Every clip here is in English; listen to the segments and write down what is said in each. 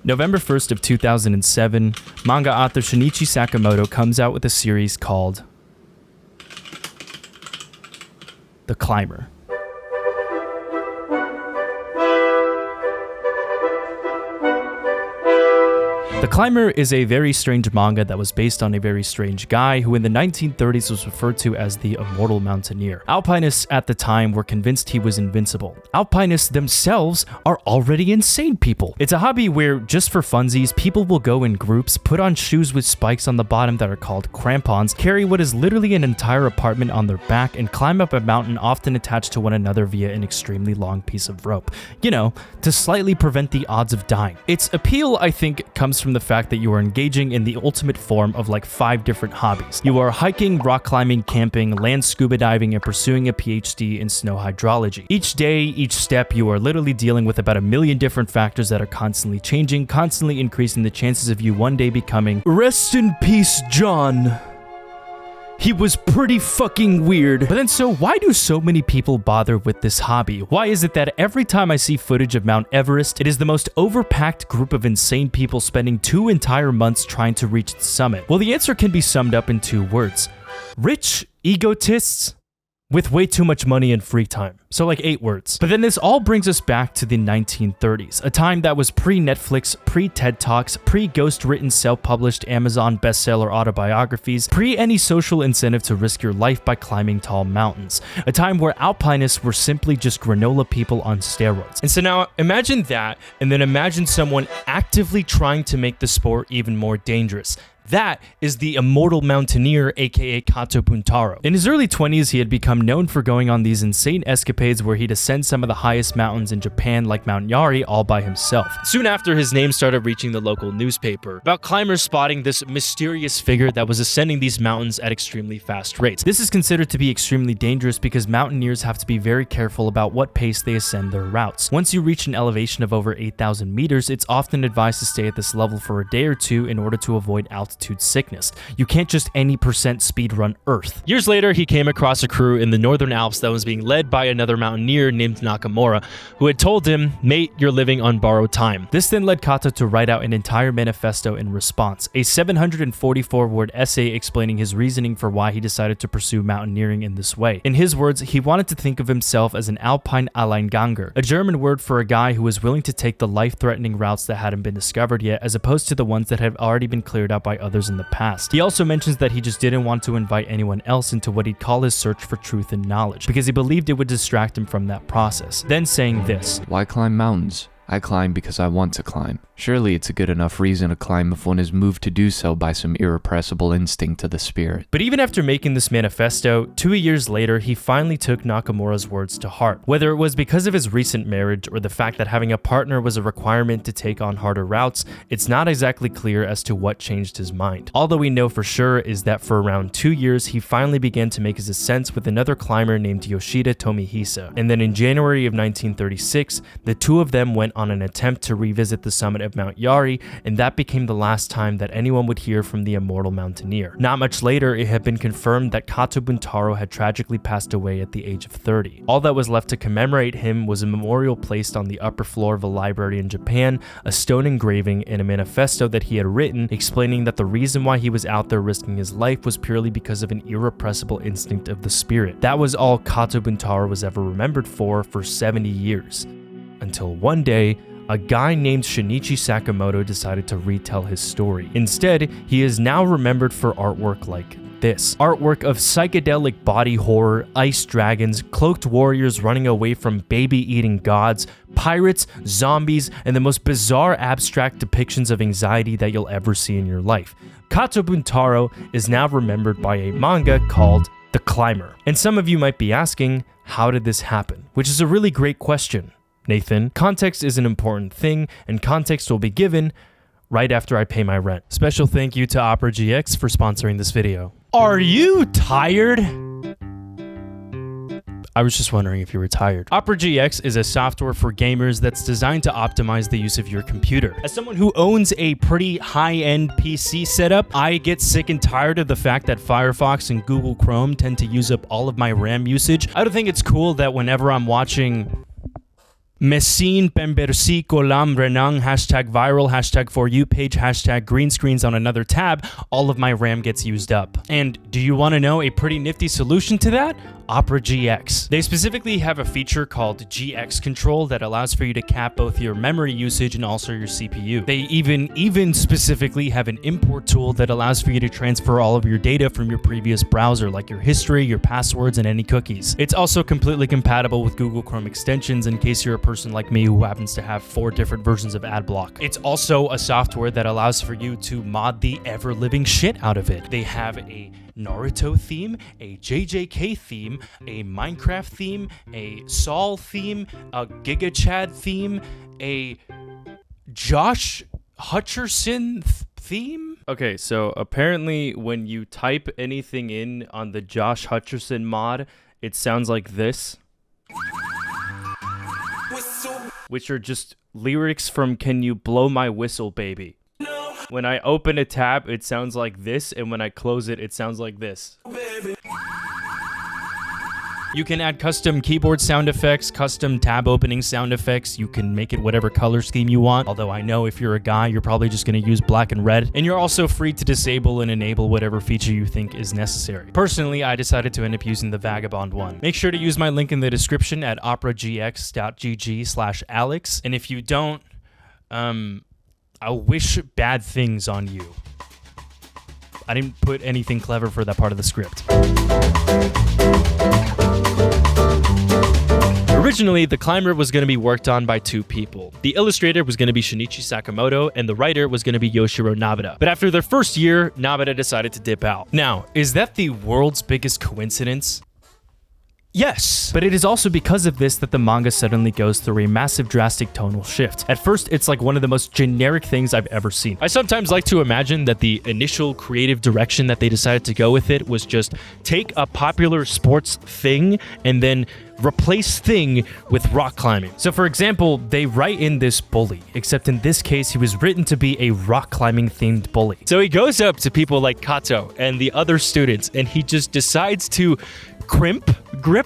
November 1st of 2007, manga author Shinichi Sakamoto comes out with a series called The Climber. The Climber is a very strange manga that was based on a very strange guy who in the 1930s was referred to as the Immortal Mountaineer. Alpinists at the time were convinced he was invincible. Alpinists themselves are already insane people. It's a hobby where, just for funsies, people will go in groups, put on shoes with spikes on the bottom that are called crampons, carry what is literally an entire apartment on their back, and climb up a mountain often attached to one another via an extremely long piece of rope. You know, to slightly prevent the odds of dying. Its appeal, I think, comes from the fact that you are engaging in the ultimate form of like 5 different hobbies. You are hiking, rock climbing, camping, land scuba diving, and pursuing a PhD in snow hydrology. Each day, each step, you are literally dealing with about 1 million different factors that are constantly changing, constantly increasing the chances of you one day becoming rest in peace, John. He was pretty fucking weird. But then so why do so many people bother with this hobby? Why is it that every time I see footage of Mount Everest, it is the most overpacked group of insane people spending 2 entire months trying to reach the summit? Well, the answer can be summed up in 2 words. Rich egotists with way too much money and free time. So like 8 words. But then this all brings us back to the 1930s, a time that was pre-Netflix, pre-TED Talks, pre-ghost-written self-published Amazon bestseller autobiographies, pre-any social incentive to risk your life by climbing tall mountains. A time where alpinists were simply just granola people on steroids. And so now imagine that, and then imagine someone actively trying to make the sport even more dangerous. That is the Immortal Mountaineer, aka Kato Buntaro. In his early 20s, he had become known for going on these insane escapades where he'd ascend some of the highest mountains in Japan like Mount Yari all by himself. Soon after, his name started reaching the local newspaper about climbers spotting this mysterious figure that was ascending these mountains at extremely fast rates. This is considered to be extremely dangerous because mountaineers have to be very careful about what pace they ascend their routes. Once you reach an elevation of over 8,000 meters, it's often advised to stay at this level for a day or 2 in order to avoid altitude sickness. You can't just any % speed run Earth. Years later, he came across a crew in the Northern Alps that was being led by another mountaineer named Nakamura, who had told him, "Mate, you're living on borrowed time." This then led Kato to write out an entire manifesto in response, a 744-word essay explaining his reasoning for why he decided to pursue mountaineering in this way. In his words, he wanted to think of himself as an Alpine Alleinganger, a German word for a guy who was willing to take the life-threatening routes that hadn't been discovered yet, as opposed to the ones that had already been cleared out by others in the past. He also mentions that he just didn't want to invite anyone else into what he'd call his search for truth and knowledge, because he believed it would distract him from that process. Then saying this: "Why climb mountains? I climb because I want to climb. Surely it's a good enough reason to climb if one is moved to do so by some irrepressible instinct of the spirit." But even after making this manifesto, 2 years later, he finally took Nakamura's words to heart. Whether it was because of his recent marriage or the fact that having a partner was a requirement to take on harder routes, it's not exactly clear as to what changed his mind. All that we know for sure is that for around 2 years, he finally began to make his ascents with another climber named Yoshida Tomihisa. And then in January of 1936, the 2 of them went on an attempt to revisit the summit of Mount Yari, and that became the last time that anyone would hear from the Immortal Mountaineer. Not much later, it had been confirmed that Kato Buntaro had tragically passed away at the age of 30. All that was left to commemorate him was a memorial placed on the upper floor of a library in Japan, a stone engraving, and a manifesto that he had written explaining that the reason why he was out there risking his life was purely because of an irrepressible instinct of the spirit. That was all Kato Buntaro was ever remembered for 70 years. Until one day, a guy named Shinichi Sakamoto decided to retell his story. Instead, he is now remembered for artwork like this. Artwork of psychedelic body horror, ice dragons, cloaked warriors running away from baby-eating gods, pirates, zombies, and the most bizarre abstract depictions of anxiety that you'll ever see in your life. Kato Buntaro is now remembered by a manga called The Climber. And some of you might be asking, how did this happen? Which is a really great question, Nathan. Context is an important thing, and context will be given right after I pay my rent. Special thank you to Opera GX for sponsoring this video. Are you tired? I was just wondering if you were tired. Opera GX is a software for gamers that's designed to optimize the use of your computer. As someone who owns a pretty high-end PC setup, I get sick and tired of the fact that Firefox and Google Chrome tend to use up all of my RAM usage. I don't think it's cool that whenever I'm watching Messin Pembersi Kolam Renang #viral #for you page #green screens on another tab, all of my RAM gets used up. And do you want to know a pretty nifty solution to that? Opera GX. They specifically have a feature called GX Control that allows for you to cap both your memory usage and also your CPU. They even specifically have an import tool that allows for you to transfer all of your data from your previous browser, like your history, your passwords, and any cookies. It's also completely compatible with Google Chrome extensions in case you're a person like me who happens to have 4 different versions of AdBlock. It's also a software that allows for you to mod the ever-living shit out of it. They have a Naruto theme, a JJK theme, a Minecraft theme, a Saul theme, a Giga Chad theme, a Josh Hutcherson theme? Okay, so apparently when you type anything in on the Josh Hutcherson mod, it sounds like this. Which are just lyrics from Can You Blow My Whistle, Baby? When I open a tab, it sounds like this, and when I close it, it sounds like this. You can add custom keyboard sound effects, custom tab opening sound effects. You can make it whatever color scheme you want, although I know if you're a guy, you're probably just going to use black and red. And you're also free to disable and enable whatever feature you think is necessary. Personally, I decided to end up using the Vagabond one. Make sure to use my link in the description at operagx.gg/Alex. And if you don't, I'll wish bad things on you. I didn't put anything clever for that part of the script. Originally, The Climber was going to be worked on by 2 people. The illustrator was going to be Shinichi Sakamoto, and the writer was going to be Yoshiro Nabata. But after their first year, Nabata decided to dip out. Now, is that the world's biggest coincidence? Yes, but it is also because of this that the manga suddenly goes through a massive drastic tonal shift. At first, it's like one of the most generic things I've ever seen. I sometimes like to imagine that the initial creative direction that they decided to go with it was just take a popular sports thing and then replace thing with rock climbing. So for example, they write in this bully, except in this case, he was written to be a rock climbing themed bully. So he goes up to people like Kato and the other students, and he just decides to grip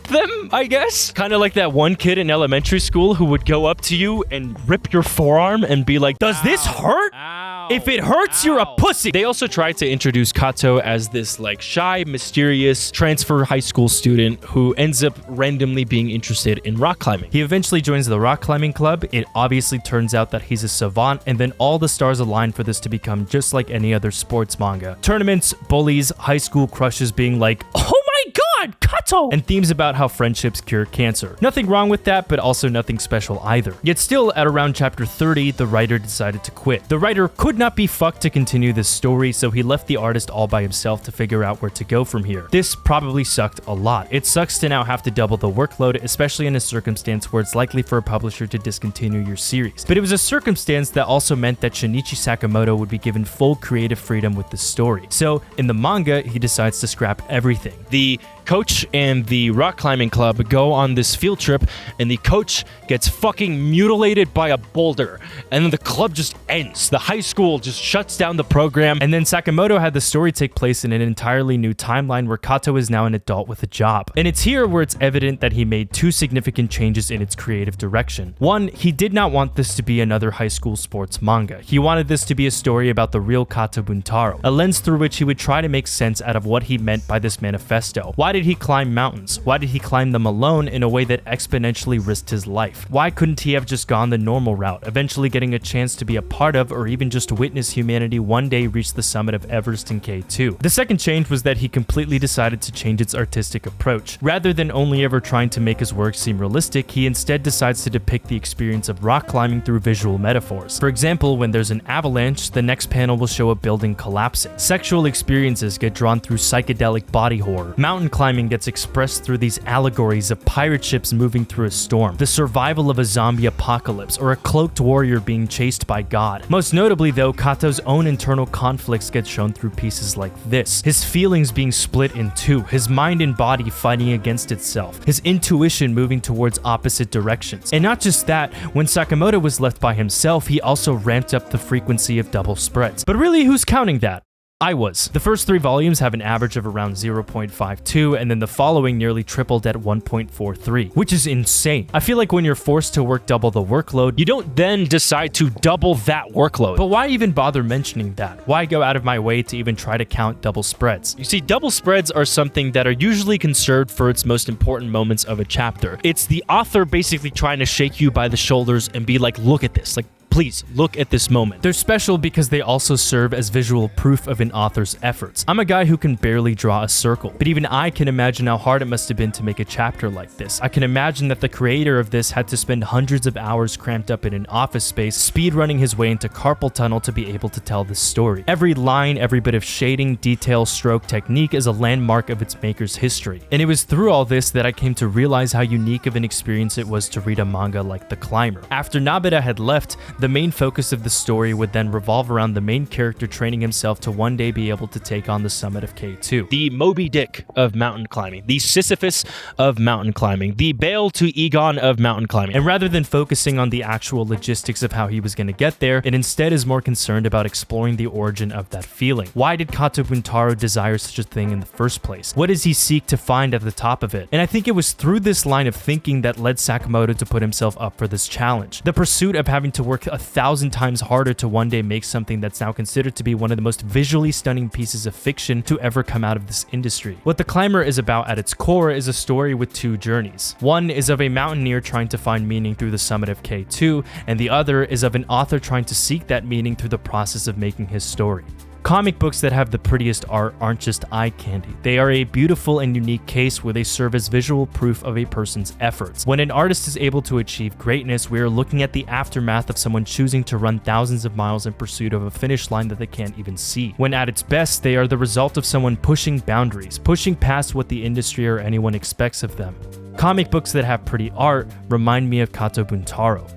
them, I guess? Kind of like that one kid in elementary school who would go up to you and rip your forearm and be like, does this hurt? Ow. If it hurts, you're a pussy. They also tried to introduce Kato as this like shy, mysterious transfer high school student who ends up randomly being interested in rock climbing. He eventually joins the rock climbing club. It obviously turns out that he's a savant, and then all the stars align for this to become just like any other sports manga. Tournaments, bullies, high school crushes being like, oh my god, Kato! And themes about how friendships cure cancer. Nothing wrong with that, but also nothing special either. Yet still, at around chapter 30, the writer decided to quit. The writer could not be fucked to continue this story, so he left the artist all by himself to figure out where to go from here. This probably sucked a lot. It sucks to now have to double the workload, especially in a circumstance where it's likely for a publisher to discontinue your series. But it was a circumstance that also meant that Shinichi Sakamoto would be given full creative freedom with the story. So, in the manga, he decides to scrap everything. The coach and the rock climbing club go on this field trip, and the coach gets fucking mutilated by a boulder, and then the club just ends. The high school just shuts down the program, and then Sakamoto had the story take place in an entirely new timeline where Kato is now an adult with a job. And it's here where it's evident that he made 2 significant changes in its creative direction. One, he did not want this to be another high school sports manga. He wanted this to be a story about the real Kato Buntaro, a lens through which he would try to make sense out of what he meant by this manifesto. Why did he climb mountains? Why did he climb them alone in a way that exponentially risked his life? Why couldn't he have just gone the normal route, eventually getting a chance to be a part of or even just witness humanity one day reach the summit of Everest in K2? The second change was that he completely decided to change its artistic approach. Rather than only ever trying to make his work seem realistic, he instead decides to depict the experience of rock climbing through visual metaphors. For example, when there's an avalanche, the next panel will show a building collapsing. Sexual experiences get drawn through psychedelic body horror. Mountain climbing gets expressed through these allegories of pirate ships moving through a storm, the survival of a zombie apocalypse, or a cloaked warrior being chased by God. Most notably though, Kato's own internal conflicts get shown through pieces like this. His feelings being split in 2, his mind and body fighting against itself, his intuition moving towards opposite directions. And not just that, when Sakamoto was left by himself, he also ramped up the frequency of double spreads. But really, who's counting that? I was. The first 3 volumes have an average of around 0.52, and then the following nearly tripled at 1.43, which is insane. I feel like when you're forced to work double the workload, you don't then decide to double that workload. But why even bother mentioning that? Why go out of my way to even try to count double spreads? You see, double spreads are something that are usually conserved for its most important moments of a chapter. It's the author basically trying to shake you by the shoulders and be like, look at this, like, please, look at this moment. They're special because they also serve as visual proof of an author's efforts. I'm a guy who can barely draw a circle, but even I can imagine how hard it must have been to make a chapter like this. I can imagine that the creator of this had to spend hundreds of hours cramped up in an office space, speedrunning his way into carpal tunnel to be able to tell this story. Every line, every bit of shading, detail, stroke, technique is a landmark of its maker's history. And it was through all this that I came to realize how unique of an experience it was to read a manga like The Climber. After Nabeta had left, the main focus of the story would then revolve around the main character training himself to one day be able to take on the summit of K2. The Moby Dick of mountain climbing, the Sisyphus of mountain climbing, the Bale to Egon of mountain climbing. And rather than focusing on the actual logistics of how he was going to get there, it instead is more concerned about exploring the origin of that feeling. Why did Kato Buntaro desire such a thing in the first place? What does he seek to find at the top of it? And I think it was through this line of thinking that led Sakamoto to put himself up for this challenge. The pursuit of having to work 1,000 times harder to one day make something that's now considered to be one of the most visually stunning pieces of fiction to ever come out of this industry. What The Climber is about at its core is a story with 2 journeys. One is of a mountaineer trying to find meaning through the summit of K2, and the other is of an author trying to seek that meaning through the process of making his story. Comic books that have the prettiest art aren't just eye candy. They are a beautiful and unique case where they serve as visual proof of a person's efforts. When an artist is able to achieve greatness, we are looking at the aftermath of someone choosing to run thousands of miles in pursuit of a finish line that they can't even see. When at its best, they are the result of someone pushing boundaries, pushing past what the industry or anyone expects of them. Comic books that have pretty art remind me of Kato Buntaro.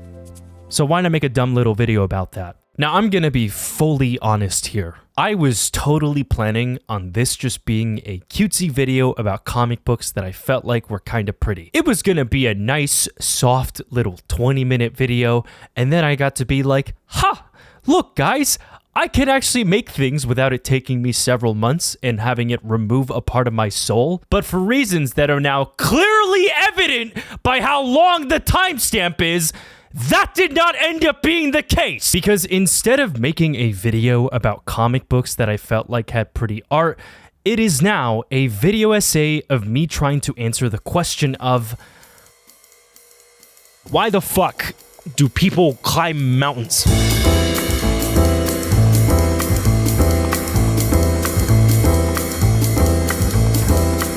So why not make a dumb little video about that? Now, I'm gonna be fully honest here. I was totally planning on this just being a cutesy video about comic books that I felt like were kind of pretty. It was gonna be a nice, soft little 20-minute video, and then I got to be like, ha! Look, guys! I can actually make things without it taking me several months and having it remove a part of my soul, but for reasons that are now clearly evident by how long the timestamp is, that did not end up being the case, because instead of making a video about comic books that I felt like had pretty art, it is now a video essay of me trying to answer the question of why the fuck do people climb mountains?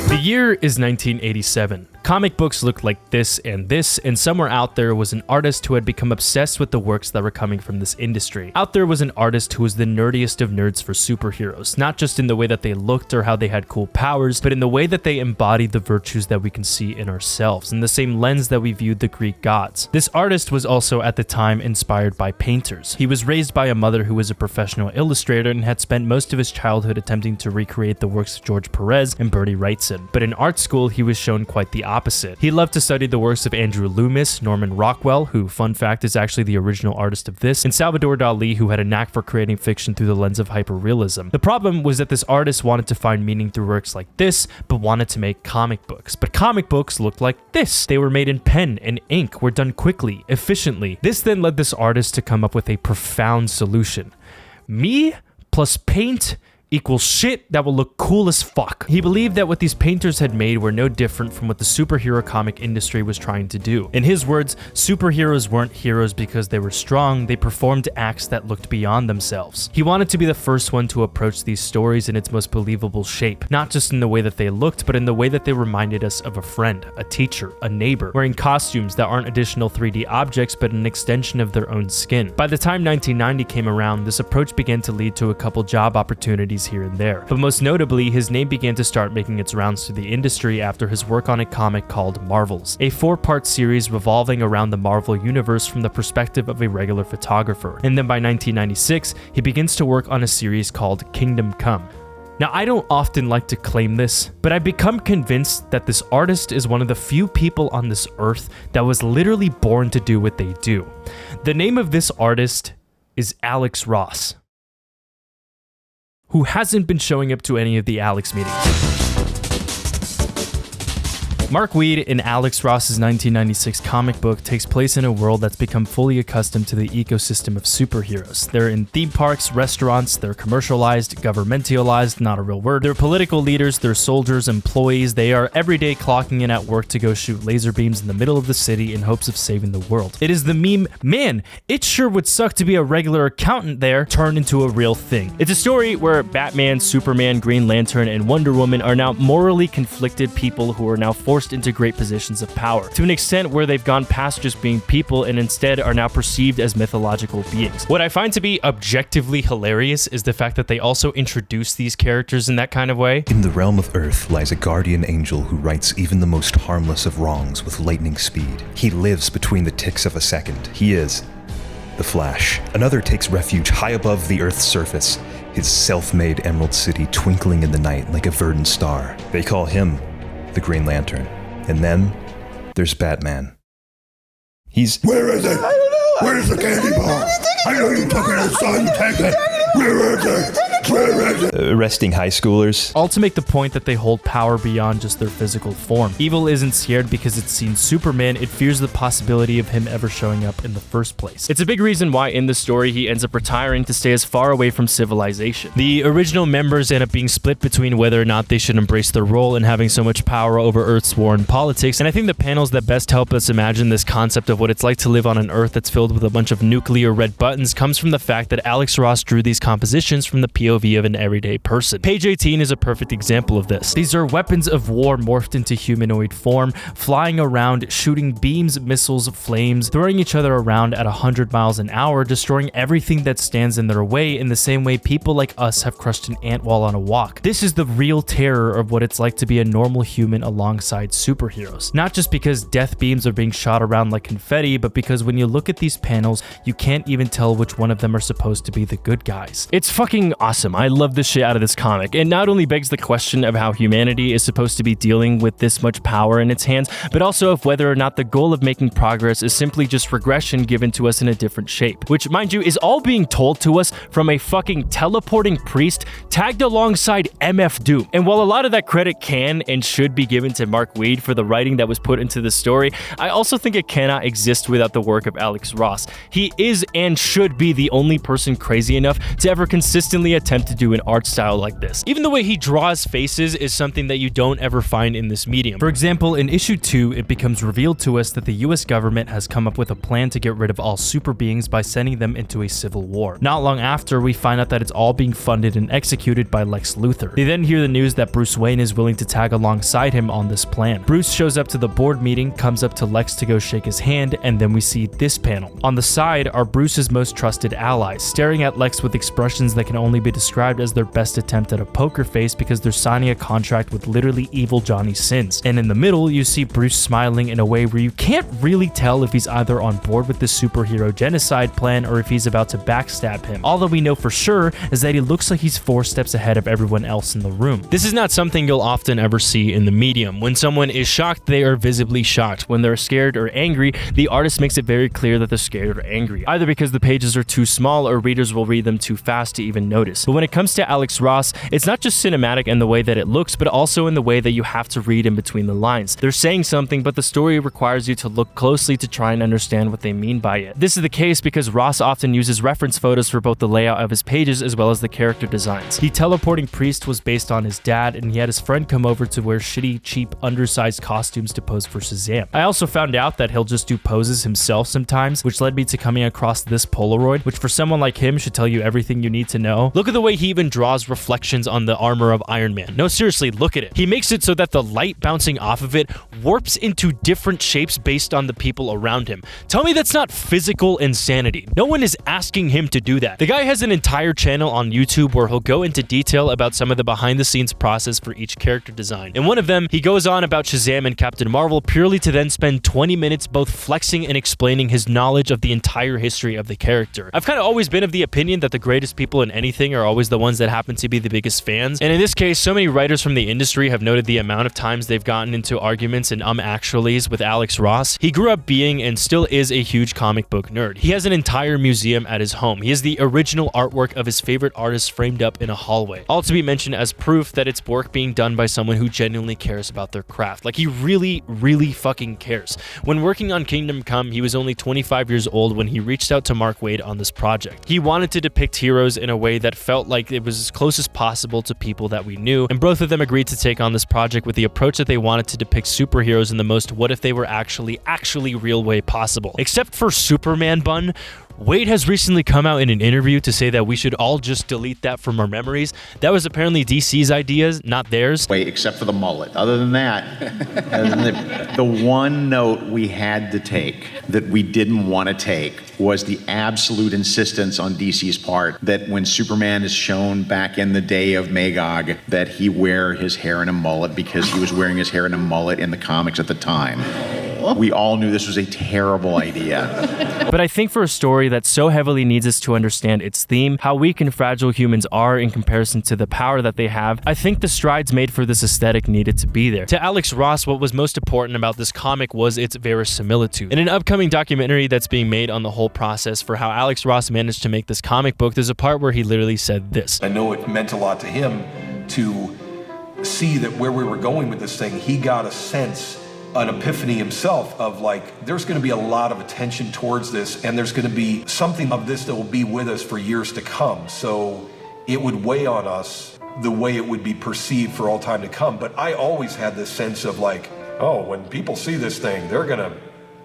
The year is 1987. Comic books looked like this, and somewhere out there was an artist who had become obsessed with the works that were coming from this industry. Out there was an artist who was the nerdiest of nerds for superheroes, not just in the way that they looked or how they had cool powers, but in the way that they embodied the virtues that we can see in ourselves, in the same lens that we viewed the Greek gods. This artist was also at the time inspired by painters. He was raised by a mother who was a professional illustrator and had spent most of his childhood attempting to recreate the works of George Perez and Bertie Wrightson. But in art school, he was shown quite the opposite. He loved to study the works of Andrew Loomis, Norman Rockwell, who, fun fact, is actually the original artist of this, and Salvador Dali, who had a knack for creating fiction through the lens of hyperrealism. The problem was that this artist wanted to find meaning through works like this, but wanted to make comic books. But comic books looked like this. They were made in pen and ink, were done quickly, efficiently. This then led this artist to come up with a profound solution. Me plus paint equals shit that will look cool as fuck. He believed that what these painters had made were no different from what the superhero comic industry was trying to do. In his words, superheroes weren't heroes because they were strong, they performed acts that looked beyond themselves. He wanted to be the first one to approach these stories in its most believable shape, not just in the way that they looked, but in the way that they reminded us of a friend, a teacher, a neighbor, wearing costumes that aren't additional 3D objects, but an extension of their own skin. By the time 1990 came around, this approach began to lead to a couple job opportunities here and there. But most notably, his name began to start making its rounds through the industry after his work on a comic called Marvels, a 4-part series revolving around the Marvel universe from the perspective of a regular photographer. And then by 1996, he begins to work on a series called Kingdom Come. Now, I don't often like to claim this, but I've become convinced that this artist is one of the few people on this earth that was literally born to do what they do. The name of this artist is Alex Ross. who hasn't been showing up to any of the Alex meetings. Mark Waid in Alex Ross's 1996 comic book takes place in a world that's become fully accustomed to the ecosystem of superheroes. They're in theme parks, restaurants, they're commercialized, governmentalized, not a real word. They're political leaders, they're soldiers, employees. They are every day clocking in at work to go shoot laser beams in the middle of the city in hopes of saving the world. It is the meme, man, it sure would suck to be a regular accountant there, turned into a real thing. It's a story where Batman, Superman, Green Lantern, and Wonder Woman are now morally conflicted people who are now forced into great positions of power, to an extent where they've gone past just being people and instead are now perceived as mythological beings. What I find to be objectively hilarious is the fact that they also introduce these characters in that kind of way. In the realm of Earth lies a guardian angel who rights even the most harmless of wrongs with lightning speed. He lives between the ticks of a second. He is the Flash. Another takes refuge high above the Earth's surface, his self-made emerald city twinkling in the night like a verdant star. They call him the Green Lantern. And then there's Batman. He's... Where is it? Where's the candy bar? I know you took it, son. Take it. Where is it? Where is it? Arresting high schoolers. All to make the point that they hold power beyond just their physical form. Evil isn't scared because it's seen Superman, it fears the possibility of him ever showing up in the first place. It's a big reason why in the story he ends up retiring to stay as far away from civilization. The original members end up being split between whether or not they should embrace their role in having so much power over Earth's war and politics, and I think the panels that best help us imagine this concept of what it's like to live on an Earth that's filled with a bunch of nuclear red buttons comes from the fact that Alex Ross drew these compositions from the POV of an everyday person. Page 18 is a perfect example of this. These are weapons of war morphed into humanoid form, flying around, shooting beams, missiles, flames, throwing each other around at 100 miles an hour, destroying everything that stands in their way in the same way people like us have crushed an ant wall on a walk. This is the real terror of what it's like to be a normal human alongside superheroes. Not just because death beams are being shot around like confetti, but because when you look at these panels, you can't even tell which one of them are supposed to be the good guys. It's fucking awesome. I love the shit out of this comic. It not only begs the question of how humanity is supposed to be dealing with this much power in its hands, but also of whether or not the goal of making progress is simply just regression given to us in a different shape, which, mind you, is all being told to us from a fucking teleporting priest tagged alongside MF Doom. And while a lot of that credit can and should be given to Mark Waid for the writing that was put into the story, I also think it cannot exist without the work of Alex Ross. He is and should be the only person crazy enough to ever consistently attempt to do an art style like this. Even the way he draws faces is something that you don't ever find in this medium. For example, in issue 2, it becomes revealed to us that the US government has come up with a plan to get rid of all super beings by sending them into a civil war. Not long after, we find out that it's all being funded and executed by Lex Luthor. They then hear the news that Bruce Wayne is willing to tag alongside him on this plan. Bruce shows up to the board meeting, comes up to Lex to go shake his hand, and then we see this panel. On the side are Bruce's most trusted allies, staring at Lex with expressions that can only be described as their best attempt at a poker face because they're signing a contract with literally evil Johnny Sins. And in the middle, you see Bruce smiling in a way where you can't really tell if he's either on board with the superhero genocide plan or if he's about to backstab him. All that we know for sure is that he looks like he's 4 steps ahead of everyone else in the room. This is not something you'll often ever see in the medium. When someone is shocked, they are visibly shocked. When they're scared or angry, the artist makes it very clear that they're scared or angry, either because the pages are too small or readers will read them too fast to even notice. But when it comes to Alex Ross, it's not just cinematic in the way that it looks, but also in the way that you have to read in between the lines. They're saying something, but the story requires you to look closely to try and understand what they mean by it. This is the case because Ross often uses reference photos for both the layout of his pages as well as the character designs. The teleporting priest was based on his dad, and he had his friend come over to wear shitty, cheap, undersized costumes to pose for Shazam. I also found out that he'll just do poses himself sometimes, which led me to coming across this Polaroid, which for someone like him should tell you everything you need to know. Look at the way he even draws reflections on the armor of Iron Man. No, seriously, look at it. He makes it so that the light bouncing off of it warps into different shapes based on the people around him. Tell me that's not physical insanity. No one is asking him to do that. The guy has an entire channel on YouTube where he'll go into detail about some of the behind the scenes process for each character design. In one of them, he goes on about Shazam and Captain Marvel purely to then spend 20 minutes both flexing and explaining his knowledge of the entire history of the character. I've kind of always been of the opinion that the greatest people in anything are always the ones that happen to be the biggest fans. And in this case, so many writers from the industry have noted the amount of times they've gotten into arguments and actuallys with Alex Ross. He grew up being and still is a huge comic book nerd. He has an entire museum at his home. He has the original artwork of his favorite artist framed up in a hallway, all to be mentioned as proof that it's work being done by someone who genuinely cares about their craft. Like, he really fucking cares. When working on Kingdom Come, he was only 25 years old when he reached out to Mark Waid on this project. He wanted to depict heroes in a way that felt like it was as close as possible to people that we knew, and both of them agreed to take on this project with the approach that they wanted to depict superheroes in the most what if they were actually real way possible. Except for Superman bun, Waid has recently come out in an interview to say that we should all just delete that from our memories. That was apparently DC's ideas, not theirs. Wait, except for the mullet. Other than that, the one note we had to take that we didn't want to take was the absolute insistence on DC's part that when Superman is shown back in the day of Magog, that he wear his hair in a mullet because he was wearing his hair in a mullet in the comics at the time. We all knew this was a terrible idea. But I think for a story that so heavily needs us to understand its theme, how weak and fragile humans are in comparison to the power that they have, I think the strides made for this aesthetic needed to be there. To Alex Ross, what was most important about this comic was its verisimilitude. In an upcoming documentary that's being made on the whole process for how Alex Ross managed to make this comic book, there's a part where he literally said this. I know it meant a lot to him to see that where we were going with this thing, he got a sense, an epiphany himself of like, there's going to be a lot of attention towards this, and there's going to be something of this that will be with us for years to come. So it would weigh on us the way it would be perceived for all time to come. But I always had this sense of like, oh, when people see this thing, they're going to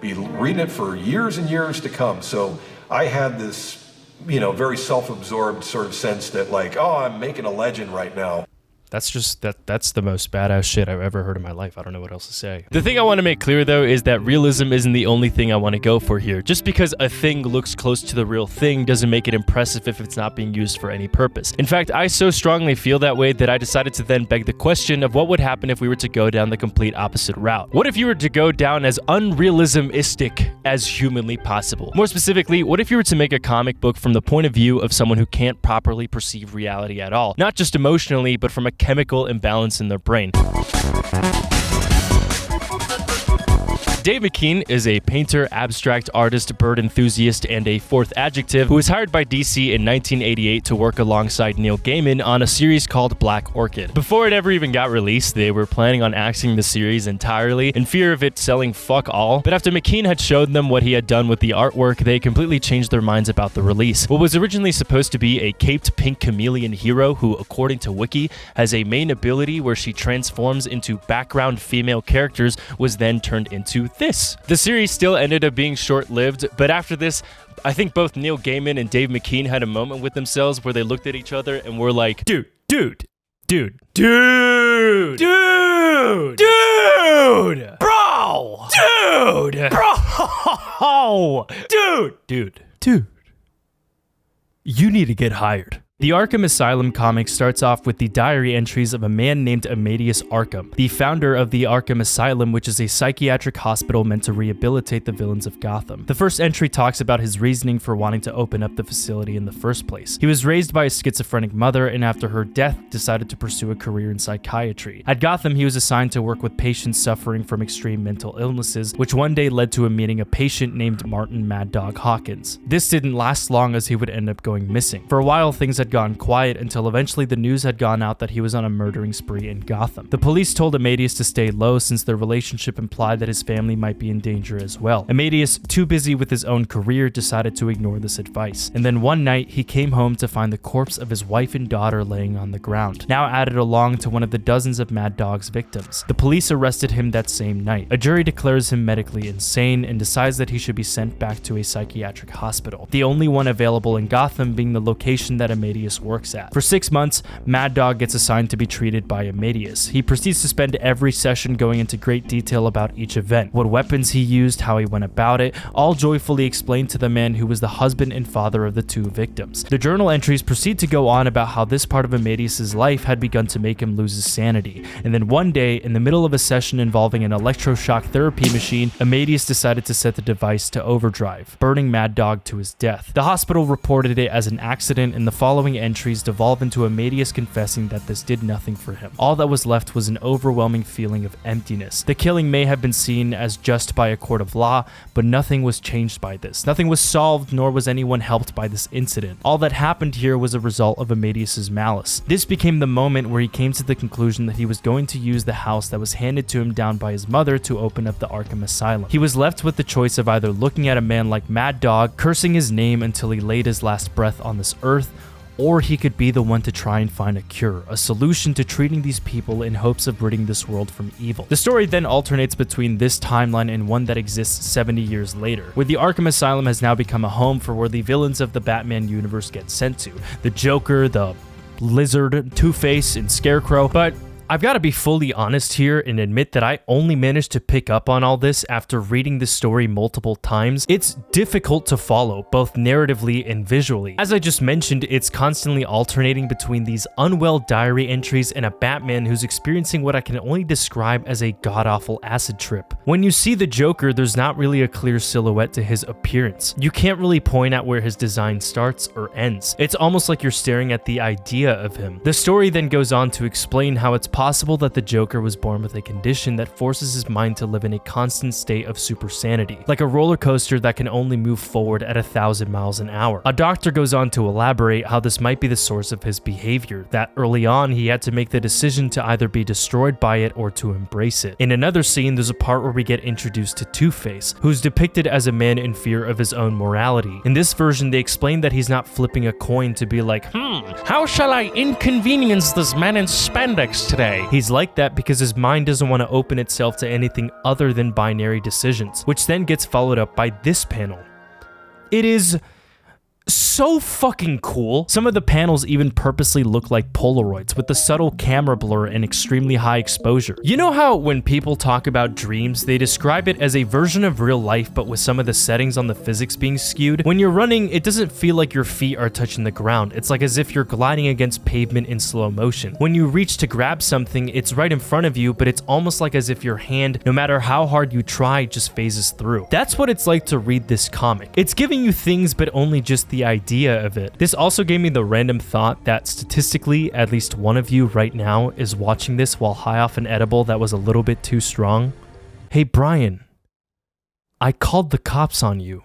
be reading it for years and years to come. So I had this, very self-absorbed sort of sense that like, oh, I'm making a legend right now. That's the most badass shit I've ever heard in my life. I don't know what else to say. The thing I want to make clear though is that realism isn't the only thing I want to go for here. Just because a thing looks close to the real thing doesn't make it impressive if it's not being used for any purpose. In fact, I so strongly feel that way that I decided to then beg the question of what would happen if we were to go down the complete opposite route. What if you were to go down as unrealismistic as humanly possible? More specifically, what if you were to make a comic book from the point of view of someone who can't properly perceive reality at all? Not just emotionally, but from a chemical imbalance in their brain. Dave McKean is a painter, abstract artist, bird enthusiast, and a fourth adjective who was hired by DC in 1988 to work alongside Neil Gaiman on a series called Black Orchid. Before it ever even got released, they were planning on axing the series entirely in fear of it selling fuck all, but after McKean had showed them what he had done with the artwork, they completely changed their minds about the release. What was originally supposed to be a caped pink chameleon hero who, according to Wiki, has a main ability where she transforms into background female characters was then turned into this. The series still ended up being short-lived, but after this, I think both Neil Gaiman and Dave McKean had a moment with themselves where they looked at each other and were like, dude, bro, you need to get hired. The Arkham Asylum comic starts off with the diary entries of a man named Amadeus Arkham, the founder of the Arkham Asylum, which is a psychiatric hospital meant to rehabilitate the villains of Gotham. The first entry talks about his reasoning for wanting to open up the facility in the first place. He was raised by a schizophrenic mother, and after her death, decided to pursue a career in psychiatry. At Gotham, he was assigned to work with patients suffering from extreme mental illnesses, which one day led to him meeting a patient named Martin Mad Dog Hawkins. This didn't last long, as he would end up going missing. For a while, things had gone quiet until eventually the news had gone out that he was on a murdering spree in Gotham. The police told Amadeus to stay low since their relationship implied that his family might be in danger as well. Amadeus, too busy with his own career, decided to ignore this advice. And then one night, he came home to find the corpse of his wife and daughter laying on the ground, now added along to one of the dozens of Mad Dog's victims. The police arrested him that same night. A jury declares him medically insane and decides that he should be sent back to a psychiatric hospital, the only one available in Gotham being the location that Amadeus works at. For 6 months, Mad Dog gets assigned to be treated by Amadeus. He proceeds to spend every session going into great detail about each event, what weapons he used, how he went about it, all joyfully explained to the man who was the husband and father of the two victims. The journal entries proceed to go on about how this part of Amadeus's life had begun to make him lose his sanity, and then one day, in the middle of a session involving an electroshock therapy machine, Amadeus decided to set the device to overdrive, burning Mad Dog to his death. The hospital reported it as an accident, and the following following entries devolve into Amadeus confessing that this did nothing for him. All that was left was an overwhelming feeling of emptiness. The killing may have been seen as just by a court of law, but nothing was changed by this. Nothing was solved, nor was anyone helped by this incident. All that happened here was a result of Amadeus's malice. This became the moment where he came to the conclusion that he was going to use the house that was handed to him down by his mother to open up the Arkham Asylum. He was left with the choice of either looking at a man like Mad Dog, cursing his name until he laid his last breath on this earth, or he could be the one to try and find a cure, a solution to treating these people in hopes of ridding this world from evil. The story then alternates between this timeline and one that exists 70 years later, where the Arkham Asylum has now become a home for where the villains of the Batman universe get sent to. The Joker, the Lizard, Two-Face, and Scarecrow, but I've got to be fully honest here and admit that I only managed to pick up on all this after reading this story multiple times. It's difficult to follow, both narratively and visually. As I just mentioned, it's constantly alternating between these unwell diary entries and a Batman who's experiencing what I can only describe as a god-awful acid trip. When you see the Joker, there's not really a clear silhouette to his appearance. You can't really point out where his design starts or ends. It's almost like you're staring at the idea of him. The story then goes on to explain how it's possible that the Joker was born with a condition that forces his mind to live in a constant state of supersanity, like a roller coaster that can only move forward at 1,000 miles an hour. A doctor goes on to elaborate how this might be the source of his behavior, that early on he had to make the decision to either be destroyed by it or to embrace it. In another scene, there's a part where we get introduced to Two-Face, who's depicted as a man in fear of his own morality. In this version, they explain that he's not flipping a coin to be like, how shall I inconvenience this man in spandex today? He's like that because his mind doesn't want to open itself to anything other than binary decisions, which then gets followed up by this panel. It is so fucking cool. Some of the panels even purposely look like Polaroids with the subtle camera blur and extremely high exposure. You know how when people talk about dreams, they describe it as a version of real life but with some of the settings on the physics being skewed? When you're running, it doesn't feel like your feet are touching the ground. It's like as if you're gliding against pavement in slow motion. When you reach to grab something, it's right in front of you, but it's almost like as if your hand, no matter how hard you try, just phases through. That's what it's like to read this comic. It's giving you things but only just the idea of it. This also gave me the random thought that statistically, at least one of you right now is watching this while high off an edible that was a little bit too strong. Hey Brian, I called the cops on you.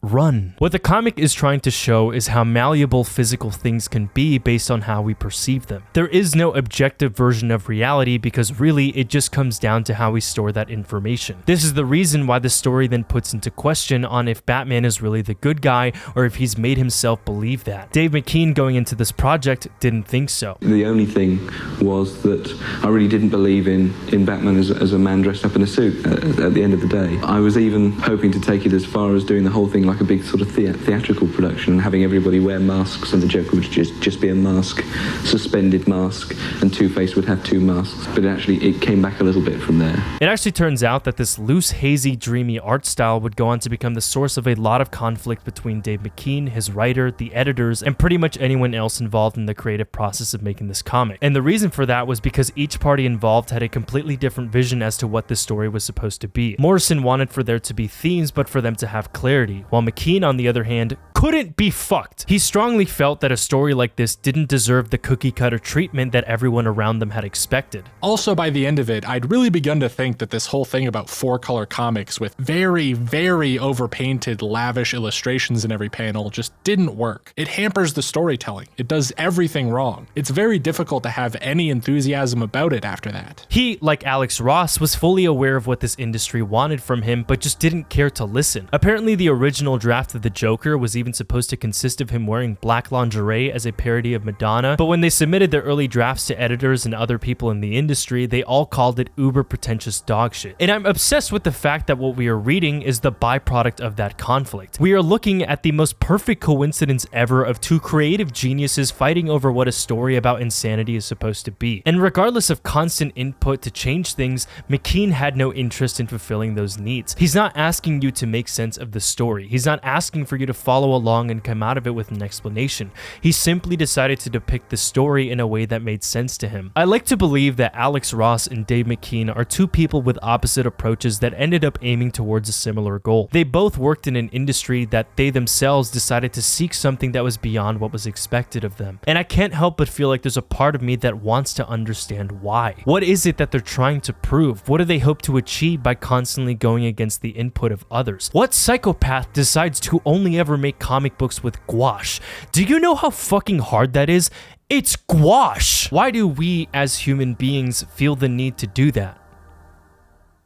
Run. What the comic is trying to show is how malleable physical things can be based on how we perceive them. There is no objective version of reality because really it just comes down to how we store that information. This is the reason why the story then puts into question on if Batman is really the good guy or if he's made himself believe that. Dave McKean going into this project didn't think so. The only thing was that I really didn't believe in Batman as a man dressed up in a suit at the end of the day. I was even hoping to take it as far as doing the whole thing like a big sort of theatrical production and having everybody wear masks, and the Joker would just be a mask, suspended mask, and Two-Face would have two masks. But it came back a little bit from there. It actually turns out that this loose, hazy, dreamy art style would go on to become the source of a lot of conflict between Dave McKean, his writer, the editors, and pretty much anyone else involved in the creative process of making this comic. And the reason for that was because each party involved had a completely different vision as to what this story was supposed to be. Morrison wanted for there to be themes, but for them to have clarity, while McKean, on the other hand, couldn't be fucked. He strongly felt that a story like this didn't deserve the cookie-cutter treatment that everyone around them had expected. Also, by the end of it, I'd really begun to think that this whole thing about 4-color comics with very, very overpainted, lavish illustrations in every panel just didn't work. It hampers the storytelling. It does everything wrong. It's very difficult to have any enthusiasm about it after that. He, like Alex Ross, was fully aware of what this industry wanted from him, but just didn't care to listen. Apparently, the original draft of the Joker was even supposed to consist of him wearing black lingerie as a parody of Madonna, but when they submitted their early drafts to editors and other people in the industry, they all called it uber pretentious dog shit. And I'm obsessed with the fact that what we are reading is the byproduct of that conflict. We are looking at the most perfect coincidence ever of two creative geniuses fighting over what a story about insanity is supposed to be. And regardless of constant input to change things, McKean had no interest in fulfilling those needs. He's not asking you to make sense of the story. He's not asking for you to follow along and come out of it with an explanation. He simply decided to depict the story in a way that made sense to him. I like to believe that Alex Ross and Dave McKean are two people with opposite approaches that ended up aiming towards a similar goal. They both worked in an industry that they themselves decided to seek something that was beyond what was expected of them. And I can't help but feel like there's a part of me that wants to understand why. What is it that they're trying to prove? What do they hope to achieve by constantly going against the input of others? What psychopath decides to only ever make comic books with gouache? Do you know how fucking hard that is? It's gouache! Why do we as human beings feel the need to do that?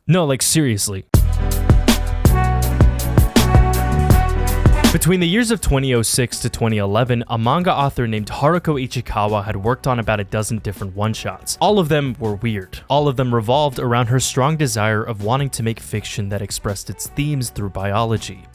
No, like seriously. Between the years of 2006 to 2011, a manga author named Haruko Ichikawa had worked on about a dozen different one-shots. All of them were weird. All of them revolved around her strong desire of wanting to make fiction that expressed its themes through biology.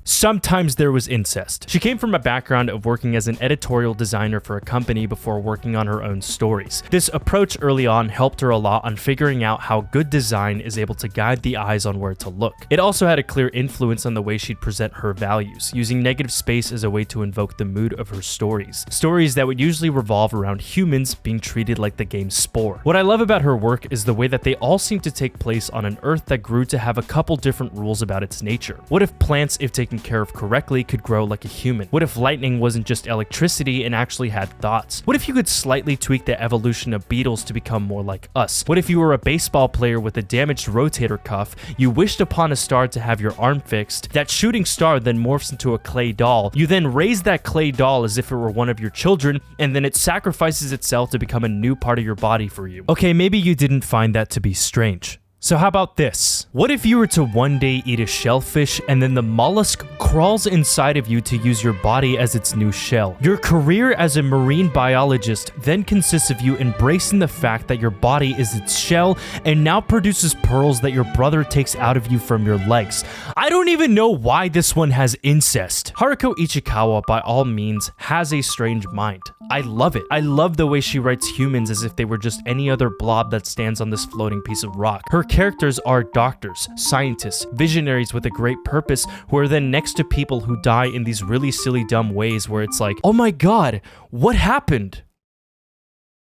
Sometimes there was incest. She came from a background of working as an editorial designer for a company before working on her own stories. This approach early on helped her a lot on figuring out how good design is able to guide the eyes on where to look. It also had a clear influence on the way she'd present her values, using negative space as a way to invoke the mood of her stories. Stories that would usually revolve around humans being treated like the game Spore. What I love about her work is the way that they all seem to take place on an Earth that grew to have a couple different rules about its nature. What if plants, if taken care of correctly, could grow like a human? What if lightning wasn't just electricity and actually had thoughts? What if you could slightly tweak the evolution of beetles to become more like us? What if you were a baseball player with a damaged rotator cuff, you wished upon a star to have your arm fixed, that shooting star then morphs into a clay doll, you then raise that clay doll as if it were one of your children, and then it sacrifices itself to become a new part of your body for you. Okay, maybe you didn't find that to be strange. So how about this? What if you were to one day eat a shellfish and then the mollusk crawls inside of you to use your body as its new shell? Your career as a marine biologist then consists of you embracing the fact that your body is its shell and now produces pearls that your brother takes out of you from your legs. I don't even know why this one has incest. Haruko Ichikawa, by all means, has a strange mind. I love it. I love the way she writes humans as if they were just any other blob that stands on this floating piece of rock. Her characters are doctors, scientists, visionaries with a great purpose who are then next to people who die in these really silly dumb ways where it's like, oh my god, what happened?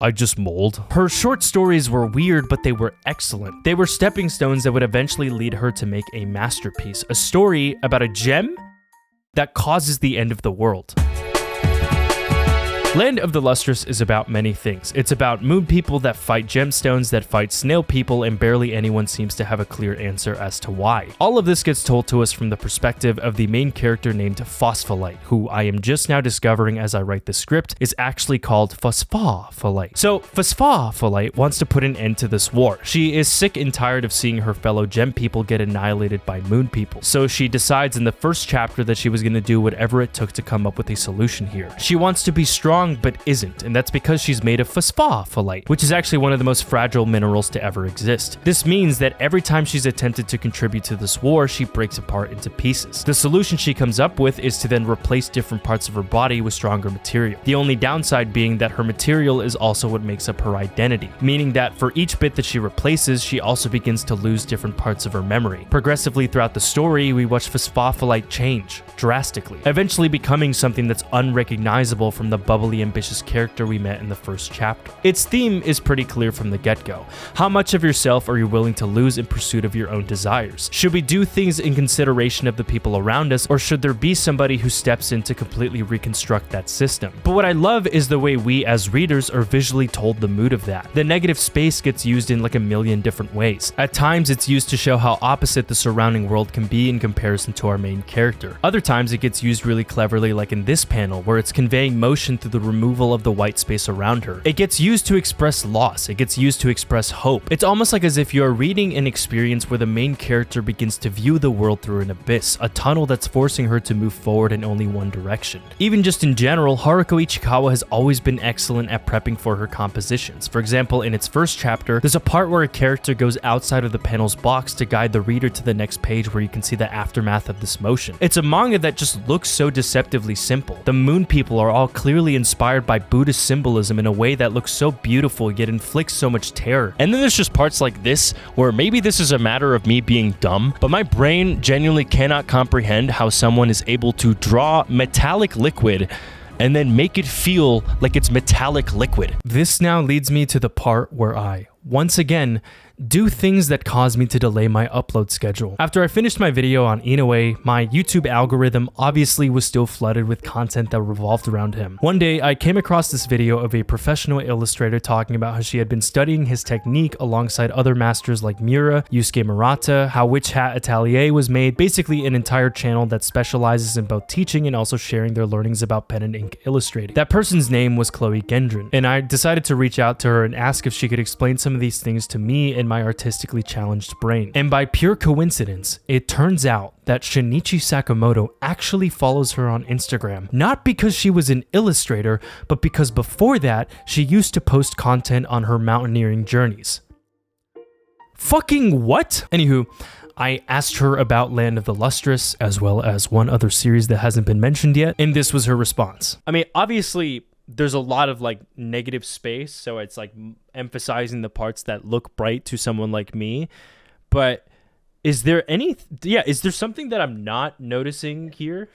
I just mold. Her short stories were weird, but they were excellent. They were stepping stones that would eventually lead her to make a masterpiece, a story about a gem that causes the end of the world. Land of the Lustrous is about many things. It's about moon people that fight gemstones that fight snail people, and barely anyone seems to have a clear answer as to why. All of this gets told to us from the perspective of the main character named Phospholite, who I am just now discovering as I write the script is actually called Phospholite. So Phospholite wants to put an end to this war. She is sick and tired of seeing her fellow gem people get annihilated by moon people. So she decides in the first chapter that she was going to do whatever it took to come up with a solution here. She wants to be strong but isn't, and that's because she's made of phospholite, which is actually one of the most fragile minerals to ever exist. This means that every time she's attempted to contribute to this war, she breaks apart into pieces. The solution she comes up with is to then replace different parts of her body with stronger material. The only downside being that her material is also what makes up her identity, meaning that for each bit that she replaces, she also begins to lose different parts of her memory. Progressively throughout the story, we watch phospholite change drastically, eventually becoming something that's unrecognizable from the bubbly, ambitious character we met in the first chapter. Its theme is pretty clear from the get-go. How much of yourself are you willing to lose in pursuit of your own desires? Should we do things in consideration of the people around us, or should there be somebody who steps in to completely reconstruct that system? But what I love is the way we as readers are visually told the mood of that. The negative space gets used in like a million different ways. At times it's used to show how opposite the surrounding world can be in comparison to our main character. Other times it gets used really cleverly, like in this panel where it's conveying motion through the removal of the white space around her. It gets used to express loss. It gets used to express hope. It's almost like as if you're reading an experience where the main character begins to view the world through an abyss, a tunnel that's forcing her to move forward in only one direction. Even just in general, Haruko Ichikawa has always been excellent at prepping for her compositions. For example, in its first chapter, there's a part where a character goes outside of the panel's box to guide the reader to the next page where you can see the aftermath of this motion. It's a manga that just looks so deceptively simple. The moon people are all clearly inspired by Buddhist symbolism in a way that looks so beautiful yet inflicts so much terror. And then there's just parts like this where maybe this is a matter of me being dumb, but my brain genuinely cannot comprehend how someone is able to draw metallic liquid and then make it feel like it's metallic liquid. This now leads me to the part where I, once again, do things that cause me to delay my upload schedule. After I finished my video on Inoue, my YouTube algorithm obviously was still flooded with content that revolved around him. One day, I came across this video of a professional illustrator talking about how she had been studying his technique alongside other masters like Miura, Yusuke Murata, how Witch Hat Atelier was made, basically an entire channel that specializes in both teaching and also sharing their learnings about pen and ink illustrating. That person's name was Chloe Gendron, and I decided to reach out to her and ask if she could explain some of these things to me and my artistically challenged brain. And by pure coincidence, it turns out that Shinichi Sakamoto actually follows her on Instagram, not because she was an illustrator, but because before that, she used to post content on her mountaineering journeys. Fucking what? Anywho, I asked her about Land of the Lustrous, as well as one other series that hasn't been mentioned yet, and this was her response. I mean, obviously, there's a lot of like negative space, so it's like emphasizing the parts that look bright to someone like me. But is there something that I'm not noticing here?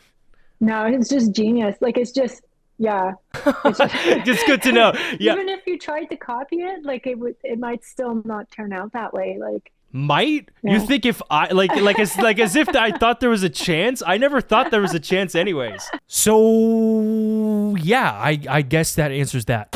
No, it's just genius. Like, it's just, yeah. It's just good to know. Yeah. Even if you tried to copy it, like it might still not turn out that way. Like, might? Yeah. You think if I as if I thought there was a chance? I never thought there was a chance anyways. So yeah, I guess that answers that.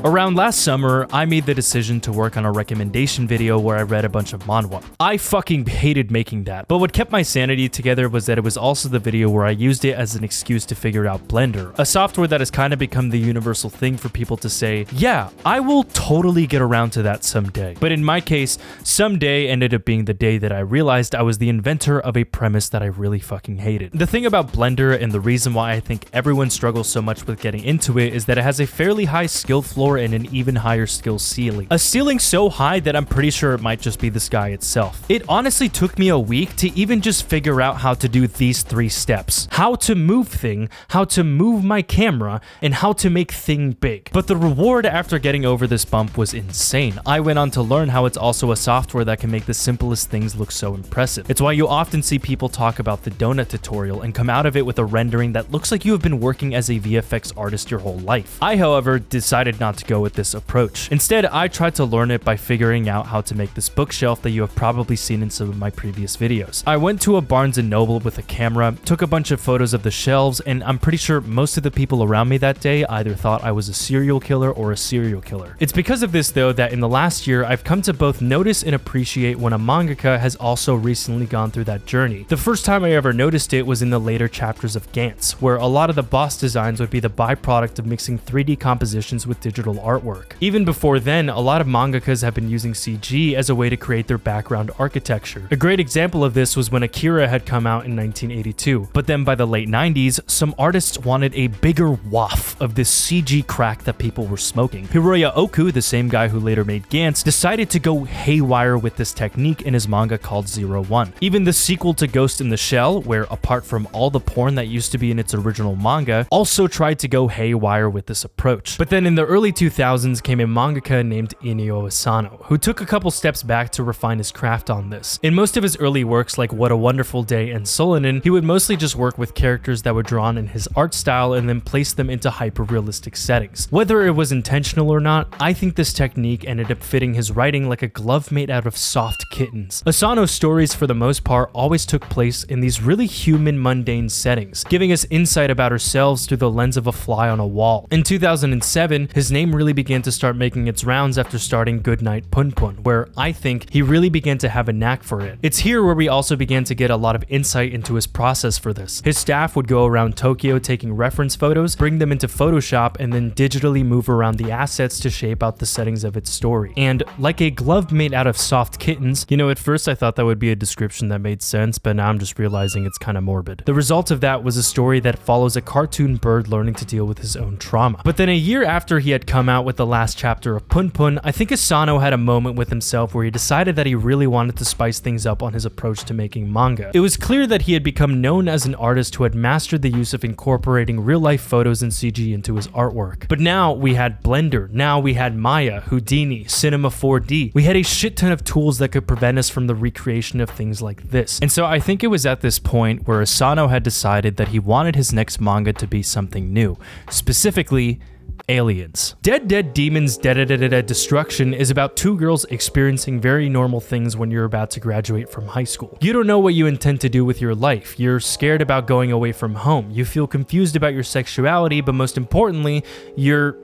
Around last summer, I made the decision to work on a recommendation video where I read a bunch of manhwa. I fucking hated making that, but what kept my sanity together was that it was also the video where I used it as an excuse to figure out Blender, a software that has kind of become the universal thing for people to say, yeah, I will totally get around to that someday. But in my case, someday ended up being the day that I realized I was the inventor of a premise that I really fucking hated. The thing about Blender, and the reason why I think everyone struggles so much with getting into it, is that it has a fairly high skill floor and an even higher skill ceiling. A ceiling so high that I'm pretty sure it might just be the sky itself. It honestly took me a week to even just figure out how to do these 3 steps. How to move thing, how to move my camera, and how to make thing big. But the reward after getting over this bump was insane. I went on to learn how it's also a software that can make the simplest things look so impressive. It's why you often see people talk about the donut tutorial and come out of it with a rendering that looks like you have been working as a VFX artist your whole life. I, however, decided not to go with this approach. Instead, I tried to learn it by figuring out how to make this bookshelf that you have probably seen in some of my previous videos. I went to a Barnes & Noble with a camera, took a bunch of photos of the shelves, and I'm pretty sure most of the people around me that day either thought I was a serial killer or a serial killer. It's because of this, though, that in the last year, I've come to both notice and appreciate when a mangaka has also recently gone through that journey. The first time I ever noticed it was in the later chapters of Gantz, where a lot of the boss designs would be the byproduct of mixing 3D compositions with digital artwork. Even before then, a lot of mangakas have been using CG as a way to create their background architecture. A great example of this was when Akira had come out in 1982, but then by the late 90s, some artists wanted a bigger waft of this CG crack that people were smoking. Hiroya Oku, the same guy who later made Gantz, decided to go haywire with this technique in his manga called 01. Even the sequel to Ghost in the Shell, where apart from all the porn that used to be in its original manga, also tried to go haywire with this approach. But then in the early 2000s came a mangaka named Inio Asano, who took a couple steps back to refine his craft on this. In most of his early works like What a Wonderful Day and Solanin, he would mostly just work with characters that were drawn in his art style and then place them into hyper-realistic settings. Whether it was intentional or not, I think this technique ended up fitting his writing like a glove made out of soft kittens. Asano's stories, for the most part, always took place in these really human, mundane settings, giving us insight about ourselves through the lens of a fly on a wall. In 2007, his name really began to start making its rounds after starting Goodnight Punpun, where I think he really began to have a knack for it. It's here where we also began to get a lot of insight into his process for this. His staff would go around Tokyo taking reference photos, bring them into Photoshop, and then digitally move around the assets to shape out the settings of its story. And like a glove made out of soft kittens, you know, at first I thought that would be a description that made sense, but now I'm just realizing it's kind of morbid. The result of that was a story that follows a cartoon bird learning to deal with his own trauma. But then a year after he had come come out with the last chapter of Punpun, I think Asano had a moment with himself where he decided that he really wanted to spice things up on his approach to making manga. It was clear that he had become known as an artist who had mastered the use of incorporating real-life photos and CG into his artwork. But now we had Blender, now we had Maya, Houdini, Cinema 4D. We had a shit ton of tools that could prevent us from the recreation of things like this. And so I think it was at this point where Asano had decided that he wanted his next manga to be something new, specifically aliens. Dead Demons DeDeDeDestruction is about two girls experiencing very normal things when you're about to graduate from high school. You don't know what you intend to do with your life. You're scared about going away from home. You feel confused about your sexuality, but most importantly, you're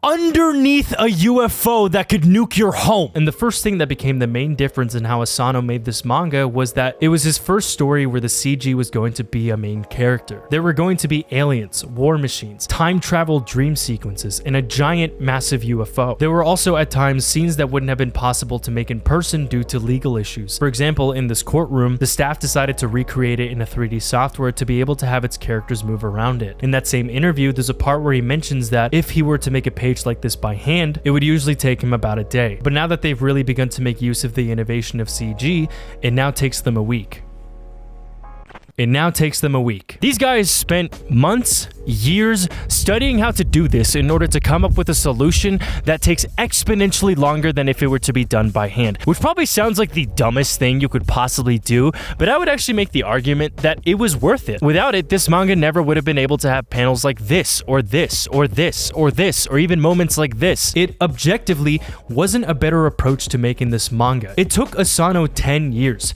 underneath a UFO that could nuke your home. And the first thing that became the main difference in how Asano made this manga was that it was his first story where the CG was going to be a main character. There were going to be aliens, war machines, time travel dream sequences, and a giant massive UFO. There were also at times scenes that wouldn't have been possible to make in person due to legal issues. For example, in this courtroom, the staff decided to recreate it in a 3D software to be able to have its characters move around it. In that same interview, there's a part where he mentions that if he were to make a page like this by hand, it would usually take him about a day. But now that they've really begun to make use of the innovation of CG, it now takes them a week. These guys spent months, years studying how to do this in order to come up with a solution that takes exponentially longer than if it were to be done by hand, which probably sounds like the dumbest thing you could possibly do, but I would actually make the argument that it was worth it. Without it, this manga never would have been able to have panels like this, or this, or this, or this, or even moments like this. It objectively wasn't a better approach to making this manga. It took Asano 10 years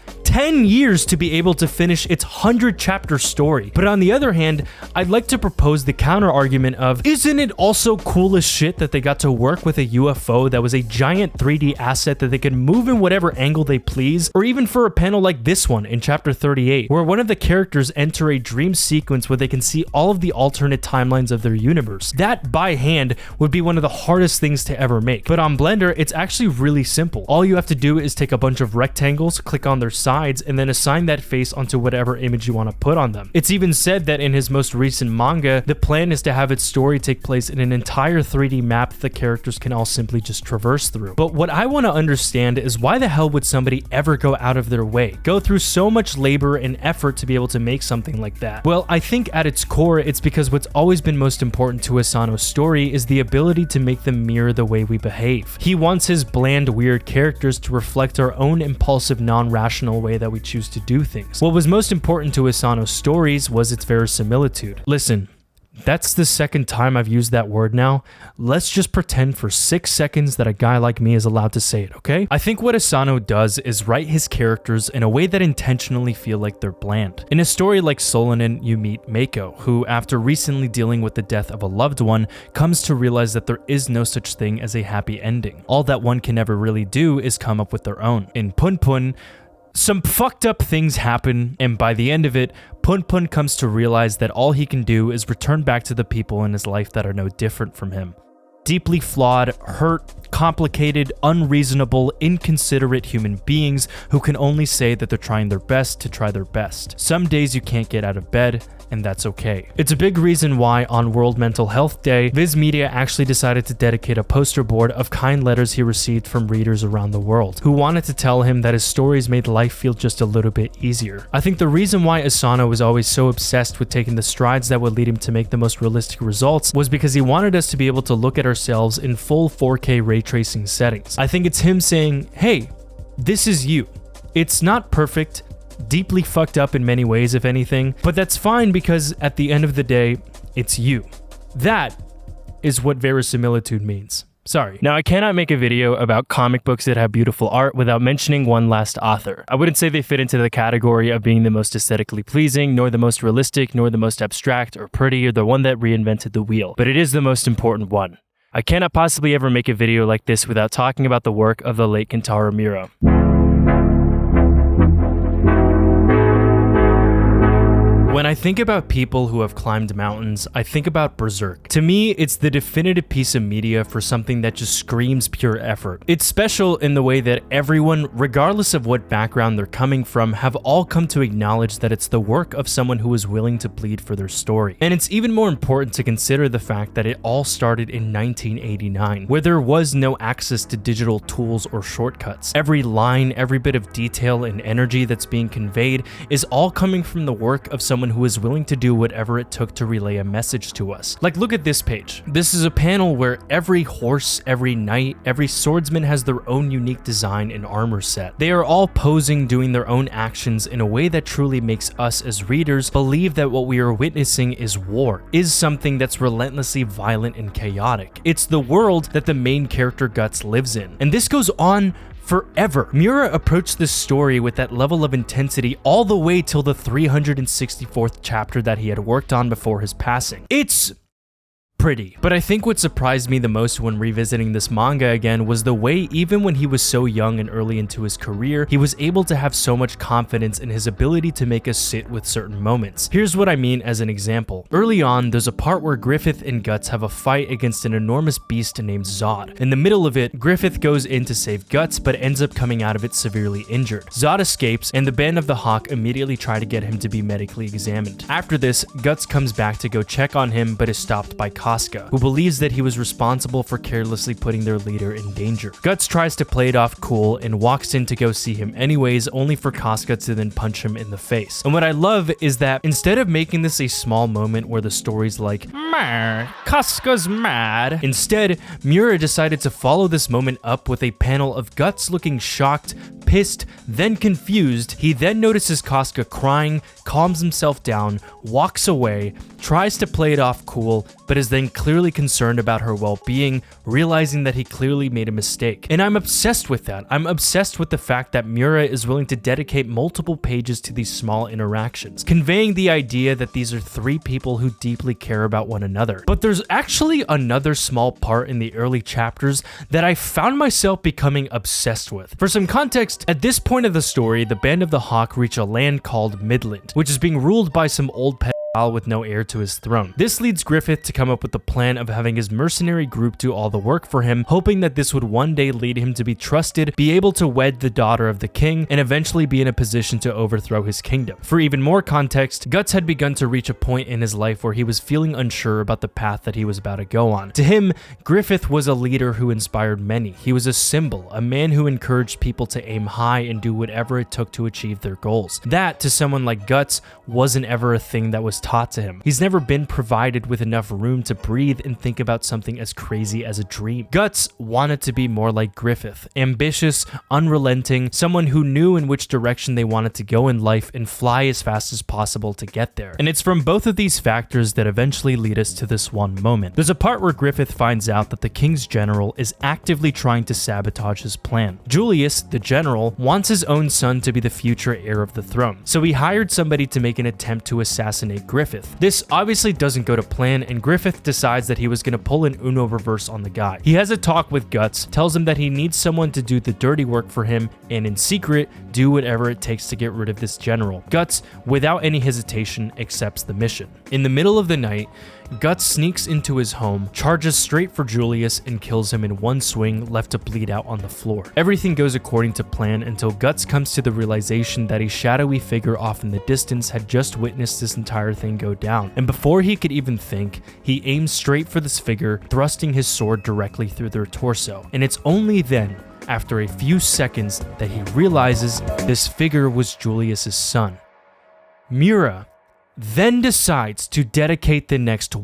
to be able to finish its 100-chapter story. But on the other hand, I'd like to propose the counter argument of, isn't it also cool as shit that they got to work with a UFO that was a giant 3D asset that they could move in whatever angle they please? Or even for a panel like this one in chapter 38, where one of the characters enter a dream sequence where they can see all of the alternate timelines of their universe. That by hand would be one of the hardest things to ever make. But on Blender, it's actually really simple. All you have to do is take a bunch of rectangles, click on their sides, and then assign that face onto whatever image you want to put on them. It's even said that in his most recent manga, the plan is to have its story take place in an entire 3D map that the characters can all simply just traverse through. But what I want to understand is why the hell would somebody ever go out of their way, go through so much labor and effort to be able to make something like that? Well, I think at its core, it's because what's always been most important to Asano's story is the ability to make them mirror the way we behave. He wants his bland, weird characters to reflect our own impulsive, non-rational way that we choose to do things. What was most important to Asano's stories was its verisimilitude. Listen, that's the second time I've used that word now. Let's just pretend for 6 seconds that a guy like me is allowed to say it, okay? I think what Asano does is write his characters in a way that intentionally feel like they're bland. In a story like Solanin, you meet Mako, who, after recently dealing with the death of a loved one, comes to realize that there is no such thing as a happy ending. All that one can ever really do is come up with their own. In Punpun, some fucked up things happen, and by the end of it, Punpun comes to realize that all he can do is return back to the people in his life that are no different from him. Deeply flawed, hurt, complicated, unreasonable, inconsiderate human beings who can only say that they're trying their best to try their best. Some days you can't get out of bed, and that's okay. It's a big reason why on World Mental Health Day, Viz Media actually decided to dedicate a poster board of kind letters he received from readers around the world, who wanted to tell him that his stories made life feel just a little bit easier. I think the reason why Asano was always so obsessed with taking the strides that would lead him to make the most realistic results was because he wanted us to be able to look at ourselves in full 4K ray tracing settings. I think it's him saying, hey, this is you. It's not perfect, deeply fucked up in many ways, if anything, but that's fine because at the end of the day, it's you. That is what verisimilitude means. Sorry. Now, I cannot make a video about comic books that have beautiful art without mentioning one last author. I wouldn't say they fit into the category of being the most aesthetically pleasing, nor the most realistic, nor the most abstract or pretty, or the one that reinvented the wheel, but it is the most important one. I cannot possibly ever make a video like this without talking about the work of the late Kentaro Miura. When I think about people who have climbed mountains, I think about Berserk. To me, it's the definitive piece of media for something that just screams pure effort. It's special in the way that everyone, regardless of what background they're coming from, have all come to acknowledge that it's the work of someone who is willing to bleed for their story. And it's even more important to consider the fact that it all started in 1989, where there was no access to digital tools or shortcuts. Every line, every bit of detail and energy that's being conveyed is all coming from the work of someone who is willing to do whatever it took to relay a message to us. Like, look at this page. This is a panel where every horse, every knight, every swordsman has their own unique design and armor set. They are all posing, doing their own actions in a way that truly makes us as readers believe that what we are witnessing is war, is something that's relentlessly violent and chaotic. It's the world that the main character Guts lives in. And this goes on forever. Miura approached this story with that level of intensity all the way till the 364th chapter that he had worked on before his passing. It's pretty. But I think what surprised me the most when revisiting this manga again was the way, even when he was so young and early into his career, he was able to have so much confidence in his ability to make us sit with certain moments. Here's what I mean as an example. Early on, there's a part where Griffith and Guts have a fight against an enormous beast named Zod. In the middle of it, Griffith goes in to save Guts, but ends up coming out of it severely injured. Zod escapes, and the Band of the Hawk immediately try to get him to be medically examined. After this, Guts comes back to go check on him, but is stopped by Casca, who believes that he was responsible for carelessly putting their leader in danger. Guts tries to play it off cool and walks in to go see him anyways, only for Casca to then punch him in the face. And what I love is that instead of making this a small moment where the story's like, Casca's mad, instead, Miura decided to follow this moment up with a panel of Guts looking shocked, pissed, then confused. He then notices Casca crying, calms himself down, walks away, tries to play it off cool, but is then clearly concerned about her well-being, realizing that he clearly made a mistake. And I'm obsessed with that. I'm obsessed with the fact that Miura is willing to dedicate multiple pages to these small interactions, conveying the idea that these are three people who deeply care about one another. But there's actually another small part in the early chapters that I found myself becoming obsessed with. For some context, at this point of the story, the Band of the Hawk reach a land called Midland, which is being ruled by some old with no heir to his throne. This leads Griffith to come up with the plan of having his mercenary group do all the work for him, hoping that this would one day lead him to be trusted, be able to wed the daughter of the king, and eventually be in a position to overthrow his kingdom. For even more context, Guts had begun to reach a point in his life where he was feeling unsure about the path that he was about to go on. To him, Griffith was a leader who inspired many. He was a symbol, a man who encouraged people to aim high and do whatever it took to achieve their goals. That, to someone like Guts, wasn't ever a thing that was taught to him. He's never been provided with enough room to breathe and think about something as crazy as a dream. Guts wanted to be more like Griffith, ambitious, unrelenting, someone who knew in which direction they wanted to go in life and fly as fast as possible to get there. And it's from both of these factors that eventually lead us to this one moment. There's a part where Griffith finds out that the king's general is actively trying to sabotage his plan. Julius, the general, wants his own son to be the future heir of the throne, so he hired somebody to make an attempt to assassinate Griffith. This obviously doesn't go to plan, and Griffith decides that he was going to pull an Uno reverse on the guy. He has a talk with Guts, tells him that he needs someone to do the dirty work for him, and in secret, do whatever it takes to get rid of this general. Guts, without any hesitation, accepts the mission. In the middle of the night, Guts sneaks into his home, charges straight for Julius, and kills him in one swing, left to bleed out on the floor. Everything goes according to plan until Guts comes to the realization that a shadowy figure off in the distance had just witnessed this entire thing go down. And before he could even think, he aims straight for this figure, thrusting his sword directly through their torso. And it's only then, after a few seconds, that he realizes this figure was Julius's son. Miura then decides to dedicate the next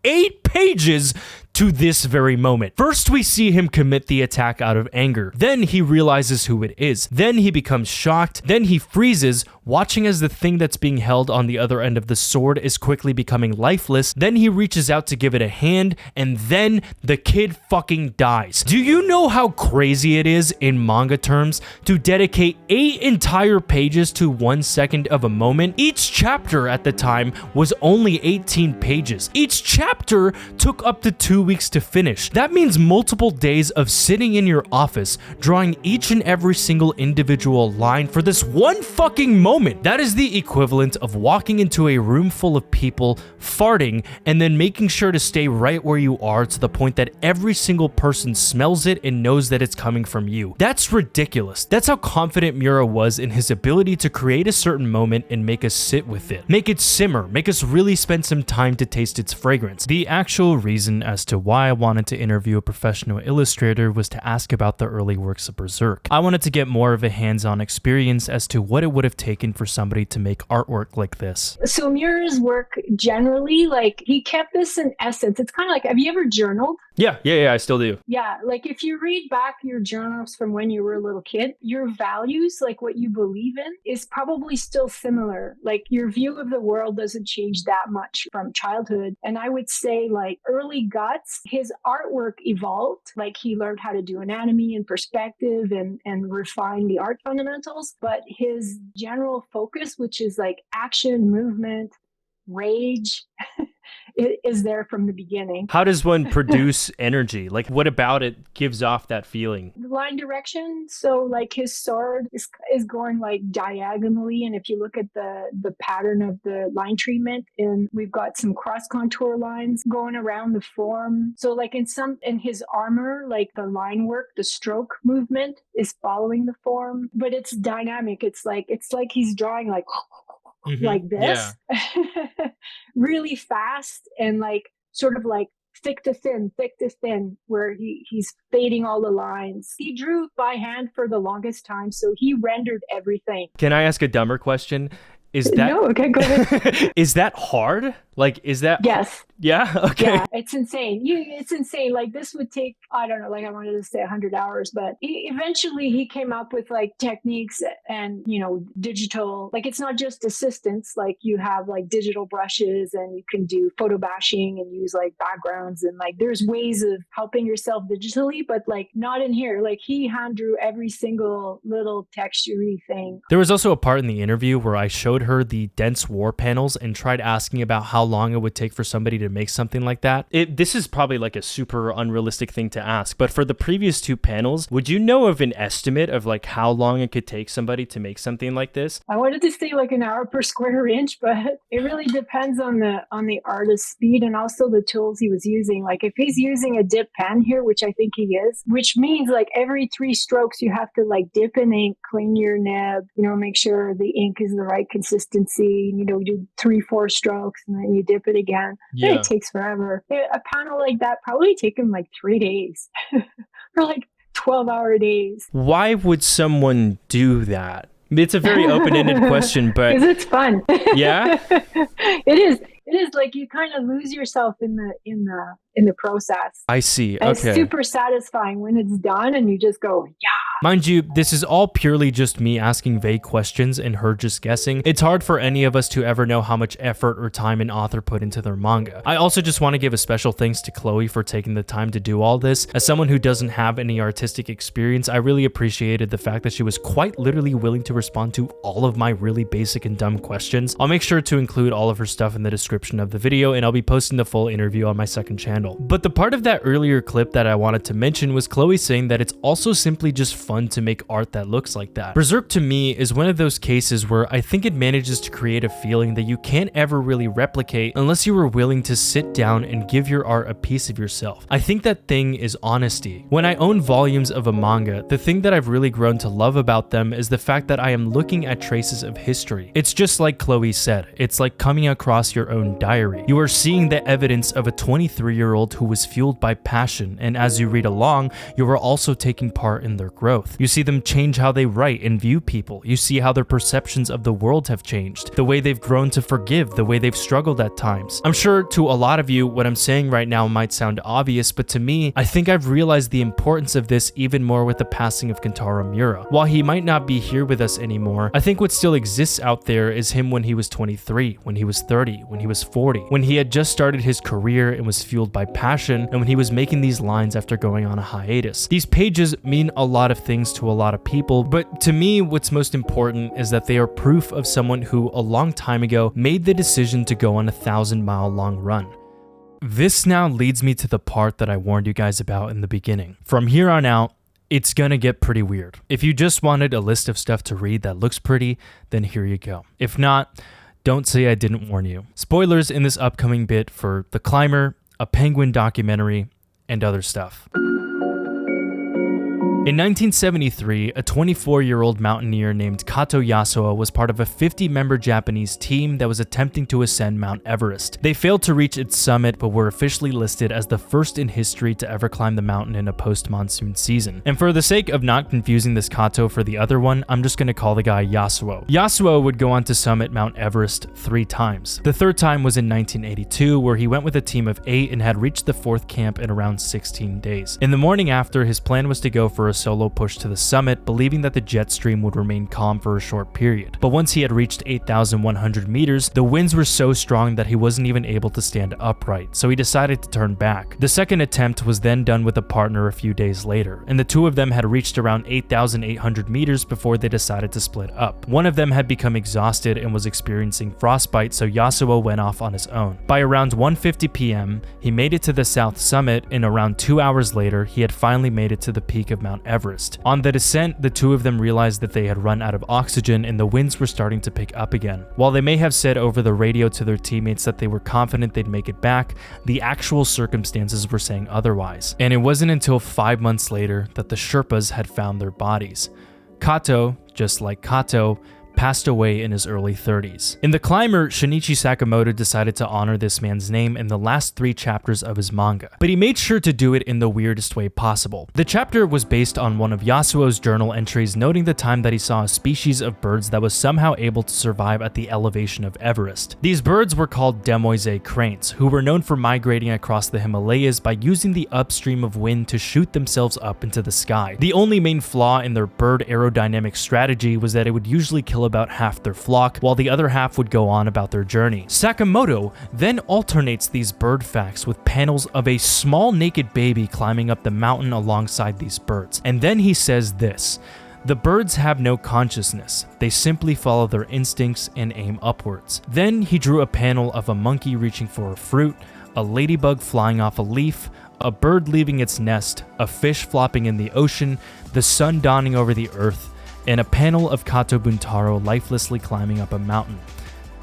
8 pages to this very moment. First, we see him commit the attack out of anger. Then he realizes who it is. Then he becomes shocked. Then he freezes, watching as the thing that's being held on the other end of the sword is quickly becoming lifeless. Then he reaches out to give it a hand, and then the kid fucking dies. Do you know how crazy it is in manga terms to dedicate 8 entire pages to 1 second of a moment? Each chapter at the time was only 18 pages. Each chapter took up to 2 weeks to finish. That means multiple days of sitting in your office, drawing each and every single individual line for this one fucking moment. That is the equivalent of walking into a room full of people, farting, and then making sure to stay right where you are to the point that every single person smells it and knows that it's coming from you. That's ridiculous. That's how confident Miura was in his ability to create a certain moment and make us sit with it. Make it simmer, make us really spend some time to taste its fragrance. The actual reason as to why I wanted to interview a professional illustrator was to ask about the early works of Berserk. I wanted to get more of a hands-on experience as to what it would have taken for somebody to make artwork like this. So Miura's work generally, like, he kept this in essence. It's kind of like, have you ever journaled? Yeah, I still do. Yeah, like if you read back your journals from when you were a little kid, your values, like what you believe in, is probably still similar. Like your view of the world doesn't change that much from childhood. And I would say like early Guts, his artwork evolved. Like he learned how to do anatomy and perspective and refine the art fundamentals. But his general focus, which is like action, movement, rage, is there from the beginning. How does one produce energy? Like, what about it gives off that feeling? The line direction. So, like, his sword is going like diagonally, and if you look at the pattern of the line treatment, and we've got some cross contour lines going around the form. So, like in his armor, like the line work, the stroke movement is following the form, but it's dynamic. It's like he's drawing like. Mm-hmm. Like this, really fast and like sort of like thick to thin, where he's fading all the lines. He drew by hand for the longest time, so he rendered everything. Can I ask a dumber question? No, okay, go ahead. Is that hard? Like, is that? Yes. Yeah? Okay. Yeah, it's insane. It's insane. Like, this would take, I don't know, like I wanted to say 100 hours, but eventually he came up with like techniques and, digital, like it's not just assistance, like you have like digital brushes and you can do photo bashing and use like backgrounds and like there's ways of helping yourself digitally, but like not in here. Like he hand drew every single little texture-y thing. There was also a part in the interview where I showed her the dense war panels and tried asking about how long it would take for somebody to make something like that. This is probably like a super unrealistic thing to ask, but for the previous 2 panels, would you know of an estimate of like how long it could take somebody to make something like this? I wanted to say like an hour per square inch, but it really depends on the artist's speed and also the tools he was using. Like if he's using a dip pen here, which I think he is, which means like every 3 strokes you have to like dip in ink, clean your nib, make sure the ink is the right consistency, you do 3-4 strokes and then you dip it again. Yeah. It takes forever. A panel like that probably take him like 3 days or like 12-hour days. Why would someone do that? It's a very open-ended question, but because it's fun. Yeah. It is like you kind of lose yourself in the process. I see. And okay. It's super satisfying when it's done and you just go, yeah. Mind you, this is all purely just me asking vague questions and her just guessing. It's hard for any of us to ever know how much effort or time an author put into their manga. I also just want to give a special thanks to Chloe for taking the time to do all this. As someone who doesn't have any artistic experience, I really appreciated the fact that she was quite literally willing to respond to all of my really basic and dumb questions. I'll make sure to include all of her stuff in the description of the video, and I'll be posting the full interview on my second channel. But the part of that earlier clip that I wanted to mention was Chloe saying that it's also simply just fun to make art that looks like that. Berserk to me is one of those cases where I think it manages to create a feeling that you can't ever really replicate unless you are willing to sit down and give your art a piece of yourself. I think that thing is honesty. When I own volumes of a manga, the thing that I've really grown to love about them is the fact that I am looking at traces of history. It's just like Chloe said, it's like coming across your own own diary. You are seeing the evidence of a 23-year-old who was fueled by passion, and as you read along, you are also taking part in their growth. You see them change how they write and view people. You see how their perceptions of the world have changed, the way they've grown to forgive, the way they've struggled at times. I'm sure to a lot of you, what I'm saying right now might sound obvious, but to me, I think I've realized the importance of this even more with the passing of Kentaro Miura. While he might not be here with us anymore, I think what still exists out there is him when he was 23, when he was 30, when he was 40, when he had just started his career and was fueled by passion, and when he was making these lines after going on a hiatus. These pages mean a lot of things to a lot of people, but to me, what's most important is that they are proof of someone who a long time ago made the decision to go on a 1,000-mile long run. This now leads me to the part that I warned you guys about in the beginning. From here on out, it's gonna get pretty weird. If you just wanted a list of stuff to read that looks pretty, then here you go. If not, don't say I didn't warn you. Spoilers in this upcoming bit for The Climber, a Penguin documentary, and other stuff. In 1973, a 24-year-old mountaineer named Kato Yasuo was part of a 50-member Japanese team that was attempting to ascend Mount Everest. They failed to reach its summit, but were officially listed as the first in history to ever climb the mountain in a post-monsoon season. And for the sake of not confusing this Kato for the other one, I'm just gonna call the guy Yasuo. Yasuo would go on to summit Mount Everest 3 times. The third time was in 1982, where he went with a team of 8 and had reached the 4th camp in around 16 days. In the morning after, his plan was to go for a solo push to the summit, believing that the jet stream would remain calm for a short period. But once he had reached 8,100 meters, the winds were so strong that he wasn't even able to stand upright, so he decided to turn back. The second attempt was then done with a partner a few days later, and the two of them had reached around 8,800 meters before they decided to split up. One of them had become exhausted and was experiencing frostbite, so Yasuo went off on his own. By around 1:50 p.m., he made it to the south summit, and around 2 hours later, he had finally made it to the peak of Mount Everest. On the descent, the two of them realized that they had run out of oxygen and the winds were starting to pick up again. While they may have said over the radio to their teammates that they were confident they'd make it back, the actual circumstances were saying otherwise. And it wasn't until 5 months later that the Sherpas had found their bodies. Kato, just like Kato, passed away in his early 30s. In The Climber, Shinichi Sakamoto decided to honor this man's name in the last 3 chapters of his manga, but he made sure to do it in the weirdest way possible. The chapter was based on one of Yasuo's journal entries noting the time that he saw a species of birds that was somehow able to survive at the elevation of Everest. These birds were called Demoiselle cranes, who were known for migrating across the Himalayas by using the upstream of wind to shoot themselves up into the sky. The only main flaw in their bird aerodynamic strategy was that it would usually kill about half their flock, while the other half would go on about their journey. Sakamoto then alternates these bird facts with panels of a small naked baby climbing up the mountain alongside these birds. And then he says this: "The birds have no consciousness, they simply follow their instincts and aim upwards." Then he drew a panel of a monkey reaching for a fruit, a ladybug flying off a leaf, a bird leaving its nest, a fish flopping in the ocean, the sun dawning over the earth, and a panel of Kato Buntaro lifelessly climbing up a mountain.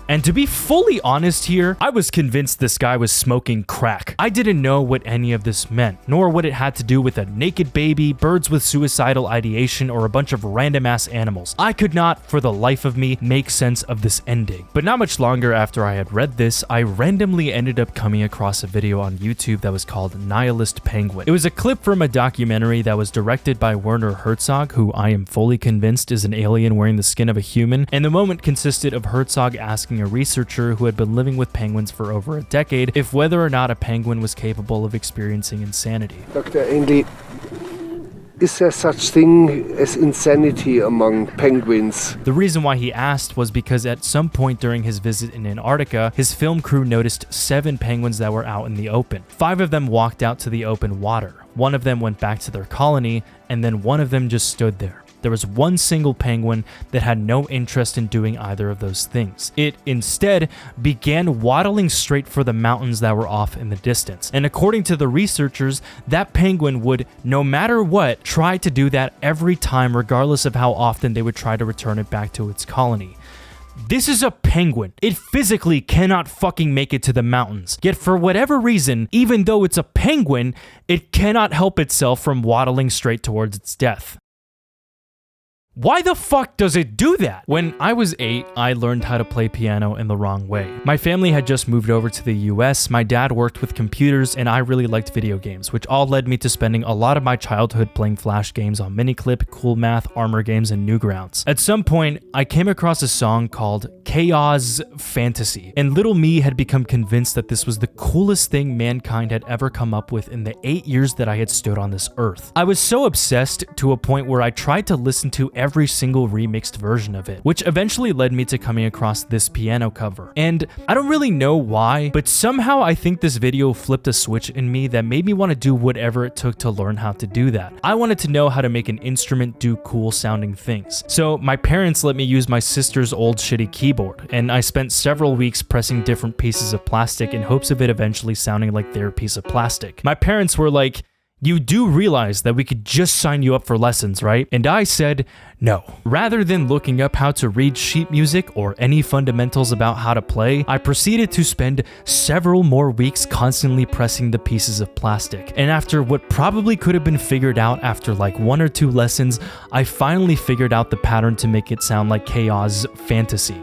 And to be fully honest here, I was convinced this guy was smoking crack. I didn't know what any of this meant, nor what it had to do with a naked baby, birds with suicidal ideation, or a bunch of random ass animals. I could not, for the life of me, make sense of this ending. But not much longer after I had read this, I randomly ended up coming across a video on YouTube that was called Nihilist Penguin. It was a clip from a documentary that was directed by Werner Herzog, who I am fully convinced is an alien wearing the skin of a human, and the moment consisted of Herzog asking a researcher who had been living with penguins for over a decade if whether or not a penguin was capable of experiencing insanity. Dr. Ainley, is there such thing as insanity among penguins? The reason why he asked was because at some point during his visit in Antarctica, his film crew noticed 7 penguins that were out in the open. 5 of them walked out to the open water. 1 of them went back to their colony, and then 1 of them just stood there. There was 1 single penguin that had no interest in doing either of those things. It instead began waddling straight for the mountains that were off in the distance. And according to the researchers, that penguin would, no matter what, try to do that every time, regardless of how often they would try to return it back to its colony. This is a penguin. It physically cannot fucking make it to the mountains. Yet for whatever reason, even though it's a penguin, it cannot help itself from waddling straight towards its death. Why the fuck does it do that? When I was 8, I learned how to play piano in the wrong way. My family had just moved over to the US, my dad worked with computers, and I really liked video games, which all led me to spending a lot of my childhood playing Flash games on Miniclip, Cool Math, Armor Games, and Newgrounds. At some point, I came across a song called Chaos Fantasy, and little me had become convinced that this was the coolest thing mankind had ever come up with in the 8 years that I had stood on this earth. I was so obsessed to a point where I tried to listen to every single remixed version of it, which eventually led me to coming across this piano cover. And I don't really know why, but somehow I think this video flipped a switch in me that made me want to do whatever it took to learn how to do that. I wanted to know how to make an instrument do cool sounding things. So my parents let me use my sister's old shitty keyboard, and I spent several weeks pressing different pieces of plastic in hopes of it eventually sounding like their piece of plastic. My parents were like, "You do realize that we could just sign you up for lessons, right?" And I said, no. Rather than looking up how to read sheet music or any fundamentals about how to play, I proceeded to spend several more weeks constantly pressing the pieces of plastic. And after what probably could have been figured out after like 1 or 2 lessons, I finally figured out the pattern to make it sound like Chaos Fantasy.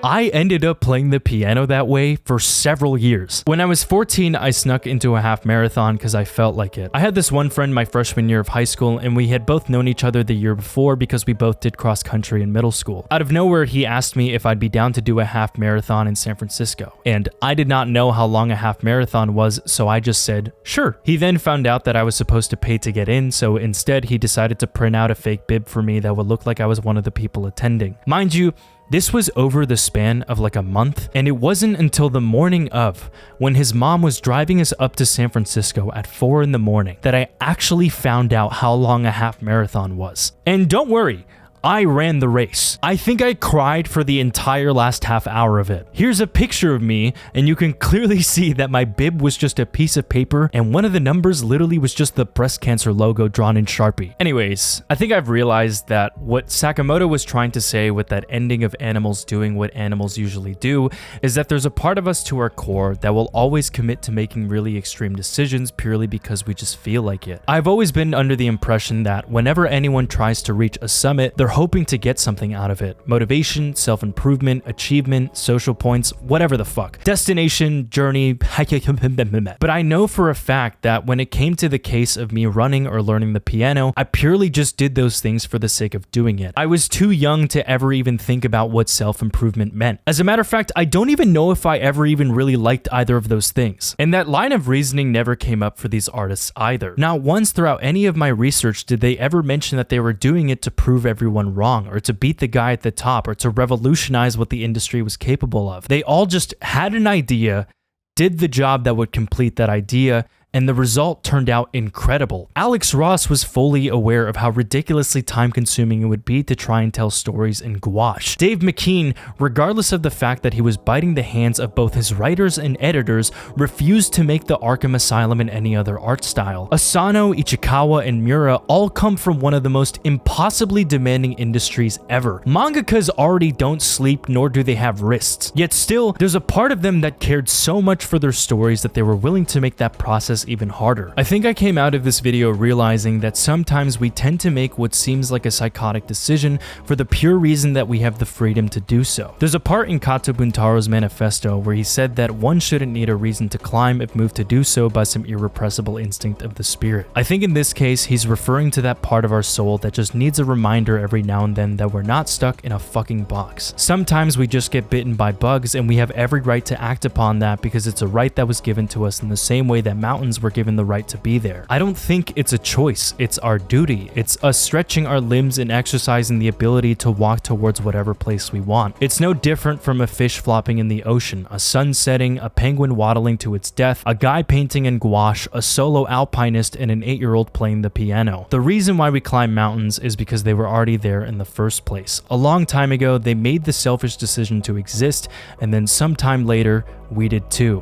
I ended up playing the piano that way for several years. When I was 14, I snuck into a half marathon because I felt like it. I had this one friend my freshman year of high school, and we had both known each other the year before because we both did cross country in middle school. Out of nowhere, he asked me if I'd be down to do a half marathon in San Francisco. And I did not know how long a half marathon was, so I just said, sure. He then found out that I was supposed to pay to get in, so instead he decided to print out a fake bib for me that would look like I was one of the people attending. Mind you, this was over the span of like a month, and it wasn't until the morning of, when his mom was driving us up to San Francisco at 4 in the morning, that I actually found out how long a half marathon was. And don't worry, I ran the race. I think I cried for the entire last half hour of it. Here's a picture of me, and you can clearly see that my bib was just a piece of paper, and one of the numbers literally was just the breast cancer logo drawn in Sharpie. Anyways, I think I've realized that what Sakamoto was trying to say with that ending of animals doing what animals usually do is that there's a part of us to our core that will always commit to making really extreme decisions purely because we just feel like it. I've always been under the impression that whenever anyone tries to reach a summit, they're hoping to get something out of it. Motivation, self-improvement, achievement, social points, whatever the fuck. Destination, journey, but I know for a fact that when it came to the case of me running or learning the piano, I purely just did those things for the sake of doing it. I was too young to ever even think about what self-improvement meant. As a matter of fact, I don't even know if I ever even really liked either of those things. And that line of reasoning never came up for these artists either. Not once throughout any of my research did they ever mention that they were doing it to prove everyone wrong, or to beat the guy at the top, or to revolutionize what the industry was capable of. They all just had an idea, did the job that would complete that idea, and the result turned out incredible. Alex Ross was fully aware of how ridiculously time-consuming it would be to try and tell stories in gouache. Dave McKean, regardless of the fact that he was biting the hands of both his writers and editors, refused to make the Arkham Asylum in any other art style. Asano, Ichikawa, and Miura all come from one of the most impossibly demanding industries ever. Mangakas already don't sleep, nor do they have wrists. Yet still, there's a part of them that cared so much for their stories that they were willing to make that process even harder. I think I came out of this video realizing that sometimes we tend to make what seems like a psychotic decision for the pure reason that we have the freedom to do so. There's a part in Kato Buntaro's manifesto where he said that one shouldn't need a reason to climb if moved to do so by some irrepressible instinct of the spirit. I think in this case, he's referring to that part of our soul that just needs a reminder every now and then that we're not stuck in a fucking box. Sometimes we just get bitten by bugs, and we have every right to act upon that because it's a right that was given to us in the same way that mountains were given the right to be there. I don't think it's a choice, it's our duty. It's us stretching our limbs and exercising the ability to walk towards whatever place we want. It's no different from a fish flopping in the ocean, a sun setting, a penguin waddling to its death, a guy painting in gouache, a solo alpinist, and an 8-year-old playing the piano. The reason why we climb mountains is because they were already there in the first place. A long time ago, they made the selfish decision to exist, and then sometime later, we did too.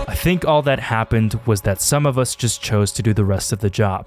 I think all that happened was that some of us just chose to do the rest of the job.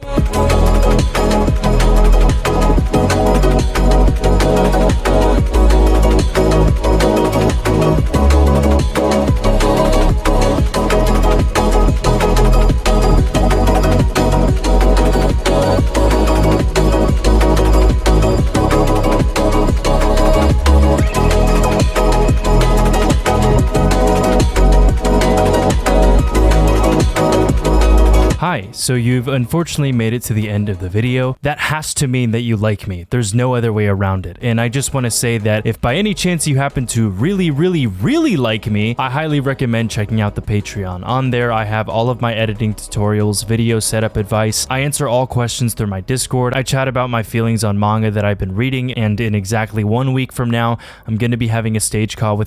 Hi, so you've unfortunately made it to the end of the video. That has to mean that you like me. There's no other way around it. And I just want to say that if by any chance you happen to really like me, I highly recommend checking out the Patreon. On there, I have all of my editing tutorials, video setup advice. I answer all questions through my Discord. I chat about my feelings on manga that I've been reading, and in exactly 1 week from now, I'm going to be having a stage call with